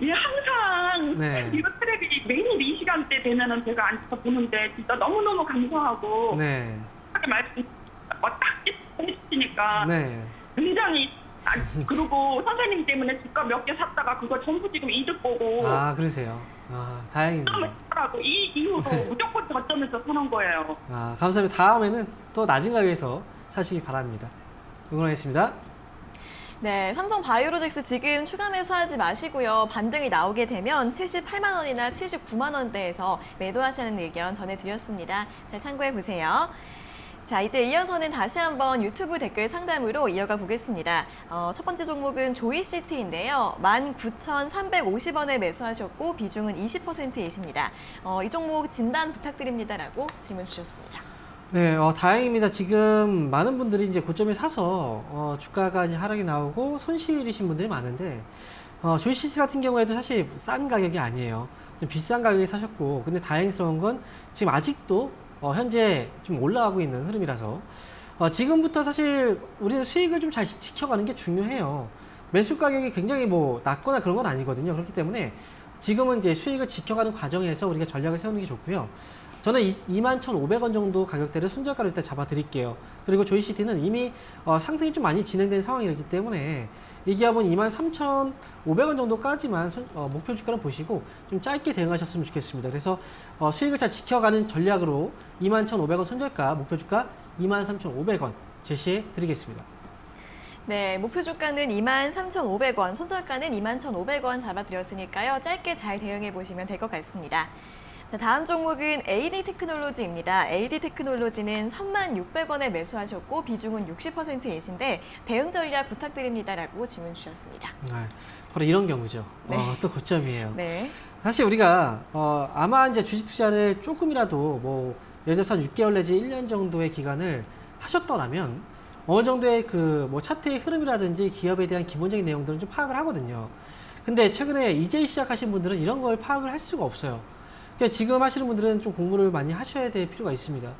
예, 항상 네. 이거 테레비 매일 이 시간대 되면은 제가 앉아서 보는데 진짜 너무너무 감사하고 네. 하게 말씀 딱 해주시니까 네. 굉장히 그리고 선생님 때문에 주가 몇 개 샀다가 그거 전부 지금 이득 보고 그러세요. 다행입니다. 하고 이 이후로 무조건 저점에서 사는 거예요. 감사합니다. 다음에는 또 낮은 가격에서 사시기 바랍니다. 응원하겠습니다. 네, 삼성 바이오로직스 지금 추가 매수하지 마시고요. 반등이 나오게 되면 78만 원이나 79만 원대에서 매도하시는 의견 전해드렸습니다. 잘 참고해 보세요. 자, 이제 이어서는 다시 한번 유튜브 댓글 상담으로 이어가 보겠습니다. 첫 번째 종목은 조이시티인데요. 19,350원에 매수하셨고 비중은 20%이십니다. 이 종목 진단 부탁드립니다라고 질문 주셨습니다. 네, 다행입니다. 지금 많은 분들이 이제 고점에 사서 주가가 이제 하락이 나오고 손실이신 분들이 많은데 조이시티 같은 경우에도 사실 싼 가격이 아니에요. 좀 비싼 가격에 사셨고, 근데 다행스러운 건 지금 아직도 현재 좀 올라가고 있는 흐름이라서 지금부터 사실 우리는 수익을 좀 잘 지켜가는 게 중요해요. 매수 가격이 굉장히 뭐 낮거나 그런 건 아니거든요. 그렇기 때문에 지금은 이제 수익을 지켜가는 과정에서 우리가 전략을 세우는 게 좋고요. 저는 21,500원 정도 가격대를 손절가로 일단 잡아 드릴게요. 그리고 조이시티는 이미 상승이 좀 많이 진행된 상황이기 때문에 이 기업은 23,500원 정도까지만 목표 주가를 보시고 좀 짧게 대응하셨으면 좋겠습니다. 그래서 수익을 잘 지켜가는 전략으로 21,500원 손절가, 목표 주가 23,500원 제시해 드리겠습니다. 네, 목표 주가는 23,500원, 손절가는 21,500원 잡아드렸으니까요. 짧게 잘 대응해 보시면 될 것 같습니다. 자, 다음 종목은 AD 테크놀로지입니다. AD 테크놀로지는 36,600원에 매수하셨고 비중은 60%이신데 대응 전략 부탁드립니다라고 질문 주셨습니다. 바로 이런 경우죠. 네. 또 고점이에요. 네. 사실 우리가 아마 이제 주식 투자를 조금이라도 뭐 예를 들어서 한 6개월 내지 1년 정도의 기간을 하셨더라면 어느 정도의 그 뭐 차트의 흐름이라든지 기업에 대한 기본적인 내용들은 좀 파악을 하거든요. 근데 최근에 이제 시작하신 분들은 이런 걸 파악을 할 수가 없어요. 그러니까 지금 하시는 분들은 좀 공부를 많이 하셔야 될 필요가 있습니다.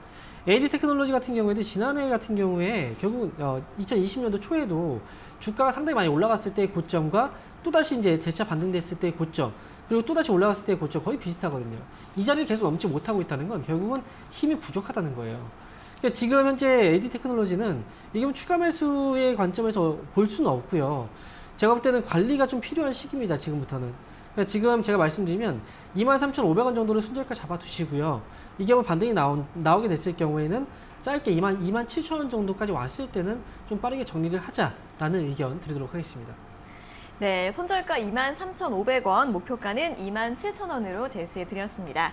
AD 테크놀로지 같은 경우에도 지난해 같은 경우에 결국 2020년도 초에도 주가가 상당히 많이 올라갔을 때의 고점과 또다시 이제 재차 반등됐을 때의 고점, 그리고 또다시 올라갔을 때의 고점 거의 비슷하거든요. 이 자리를 계속 넘지 못하고 있다는 건 결국은 힘이 부족하다는 거예요. 그러니까 지금 현재 AD 테크놀로지는 이게 뭐 추가 매수의 관점에서 볼 수는 없고요. 제가 볼 때는 관리가 좀 필요한 시기입니다. 지금부터는. 그러니까 지금 제가 말씀드리면 23,500원 정도를 손절가 잡아두시고요. 이게 뭐 반등이 나오게 됐을 경우에는 짧게 27,000원 정도까지 왔을 때는 좀 빠르게 정리를 하자라는 의견 드리도록 하겠습니다. 네, 손절가 23,500원, 목표가는 27,000원으로 제시해 드렸습니다.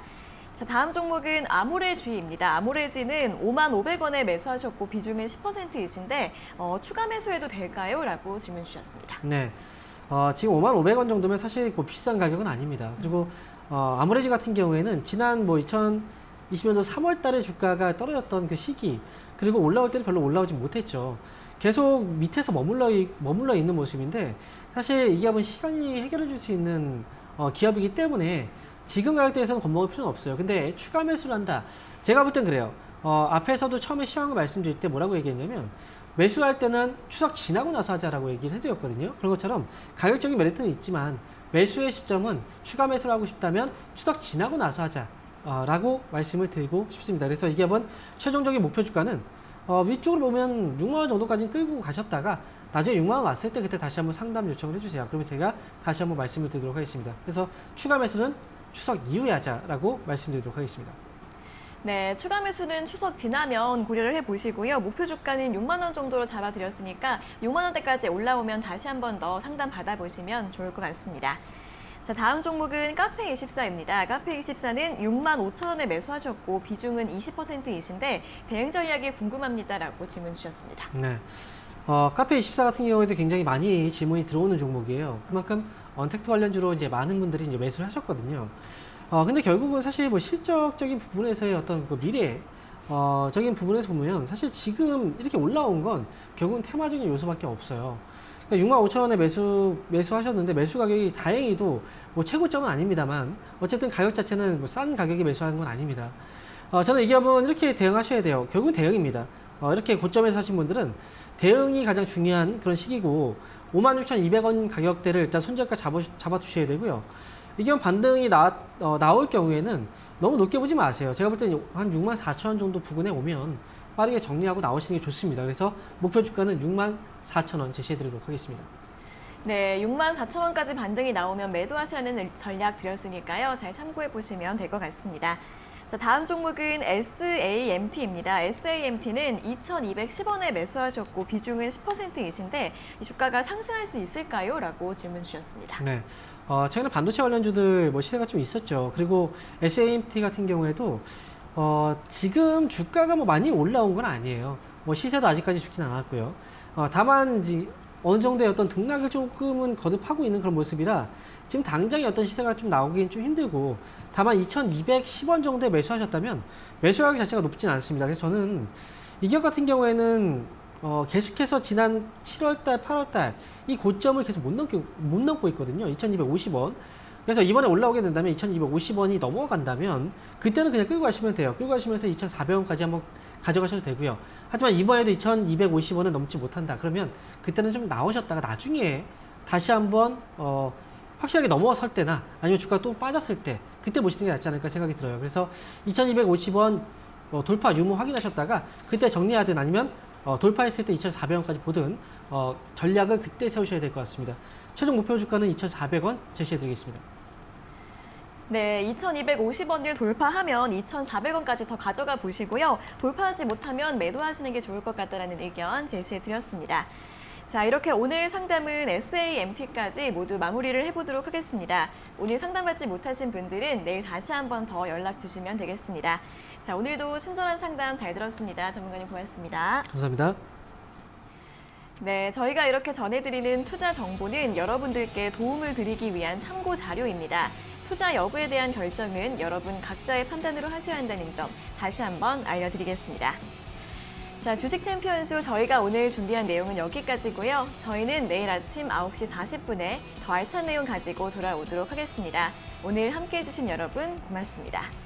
자, 다음 종목은 아모레주입니다. 아모레주는 55,500원에 매수하셨고 비중은 10%이신데 추가 매수해도 될까요? 라고 질문 주셨습니다. 네, 지금 55,500원 정도면 사실 뭐 비싼 가격은 아닙니다. 그리고 아모레주 같은 경우에는 지난 뭐 2020년도 3월 달에 주가가 떨어졌던 그 시기, 그리고 올라올 때는 별로 올라오지 못했죠. 계속 밑에서 머물러 있는 모습인데 사실 이 기업은 시간이 해결해 줄 수 있는 기업이기 때문에 지금 가격대에서는 겁먹을 필요는 없어요. 근데 추가 매수를 한다. 제가 볼 땐 그래요. 앞에서도 처음에 시황을 말씀드릴 때 뭐라고 얘기했냐면 매수할 때는 추석 지나고 나서 하자라고 얘기를 해드렸거든요. 그런 것처럼 가격적인 메리트는 있지만 매수의 시점은 추가 매수를 하고 싶다면 추석 지나고 나서 하자 라고 말씀을 드리고 싶습니다. 그래서 이 기업은 최종적인 목표 주가는 위쪽으로 보면 6만원 정도까지 끌고 가셨다가 나중에 6만원 왔을 때 그때 다시 한번 상담 요청을 해주세요. 그러면 제가 다시 한번 말씀을 드리도록 하겠습니다. 그래서 추가 매수는 추석 이후에 하자라고 말씀드리도록 하겠습니다. 네, 추가 매수는 추석 지나면 고려를 해보시고요. 목표 주가는 6만 원 정도로 잡아드렸으니까 6만 원대까지 올라오면 다시 한 번 더 상담 받아보시면 좋을 것 같습니다. 자, 다음 종목은 카페24입니다. 카페24는 65,000원에 매수하셨고 비중은 20%이신데 대응 전략이 궁금합니다라고 질문 주셨습니다. 네, 카페24 같은 경우에도 굉장히 많이 질문이 들어오는 종목이에요. 그만큼 언택트 관련주로 이제 많은 분들이 이제 매수를 하셨거든요. 근데 결국은 사실 뭐 실적적인 부분에서의 어떤 그 적인 부분에서 보면 사실 지금 이렇게 올라온 건 결국은 테마적인 요소밖에 없어요. 그러니까 65,000원에 매수하셨는데 매수 가격이 다행히도 뭐 최고점은 아닙니다만 어쨌든 가격 자체는 뭐 싼 가격에 매수하는 건 아닙니다. 저는 이 기업은 이렇게 대응하셔야 돼요. 결국은 대응입니다. 이렇게 고점에서 사신 분들은 대응이 가장 중요한 그런 시기고 56,200원 가격대를 일단 손절가 잡아두셔야 되고요. 이게 반등이 나올 경우에는 너무 높게 보지 마세요. 제가 볼 때는 한 64,000원 정도 부근에 오면 빠르게 정리하고 나오시는 게 좋습니다. 그래서 목표 주가는 64,000원 제시해드리도록 하겠습니다. 네, 64,000원까지 반등이 나오면 매도하시라는 전략 드렸으니까요. 잘 참고해 보시면 될 것 같습니다. 자, 다음 종목은 SAMT입니다. SAMT는 2,210원에 매수하셨고 비중은 10%이신데 이 주가가 상승할 수 있을까요? 라고 질문 주셨습니다. 네, 최근에 반도체 관련주들 뭐 시세가 좀 있었죠. 그리고 SAMT 같은 경우에도 지금 주가가 뭐 많이 올라온 건 아니에요. 뭐 시세도 아직까지 죽진 않았고요. 다만 이제 어느 정도의 어떤 등락을 조금은 거듭하고 있는 그런 모습이라 지금 당장의 어떤 시세가 좀 나오기는 좀 힘들고, 다만 2,210원 정도에 매수하셨다면 매수 가격 자체가 높진 않습니다. 그래서 저는 이 기업 같은 경우에는 계속해서 지난 7월달, 8월달 이 고점을 계속 못 넘고 있거든요. 2,250원. 그래서 이번에 올라오게 된다면 2,250원이 넘어간다면 그때는 그냥 끌고 가시면 돼요. 끌고 가시면서 2,400원까지 한번 가져가셔도 되고요. 하지만 이번에도 2,250원을 넘지 못한다. 그러면 그때는 좀 나오셨다가 나중에 다시 한번 확실하게 넘어설 때나 아니면 주가가 또 빠졌을 때 그때 보시는 게 낫지 않을까 생각이 들어요. 그래서 2,250원 돌파 유무 확인하셨다가 그때 정리하든 아니면 돌파했을 때 2,400원까지 보든 전략을 그때 세우셔야 될 것 같습니다. 최종 목표 주가는 2,400원 제시해드리겠습니다. 네, 2,250원을 돌파하면 2,400원까지 더 가져가 보시고요. 돌파하지 못하면 매도하시는 게 좋을 것 같다라는 의견 제시해드렸습니다. 자, 이렇게 오늘 상담은 SAMT까지 모두 마무리를 해보도록 하겠습니다. 오늘 상담받지 못하신 분들은 내일 다시 한번 더 연락 주시면 되겠습니다. 자, 오늘도 친절한 상담 잘 들었습니다. 전문가님 고맙습니다. 감사합니다. 네, 저희가 이렇게 전해드리는 투자 정보는 여러분들께 도움을 드리기 위한 참고 자료입니다. 투자 여부에 대한 결정은 여러분 각자의 판단으로 하셔야 한다는 점 다시 한번 알려드리겠습니다. 자, 주식 챔피언쇼 저희가 오늘 준비한 내용은 여기까지고요. 저희는 내일 아침 9시 40분에 더 알찬 내용 가지고 돌아오도록 하겠습니다. 오늘 함께해 주신 여러분 고맙습니다.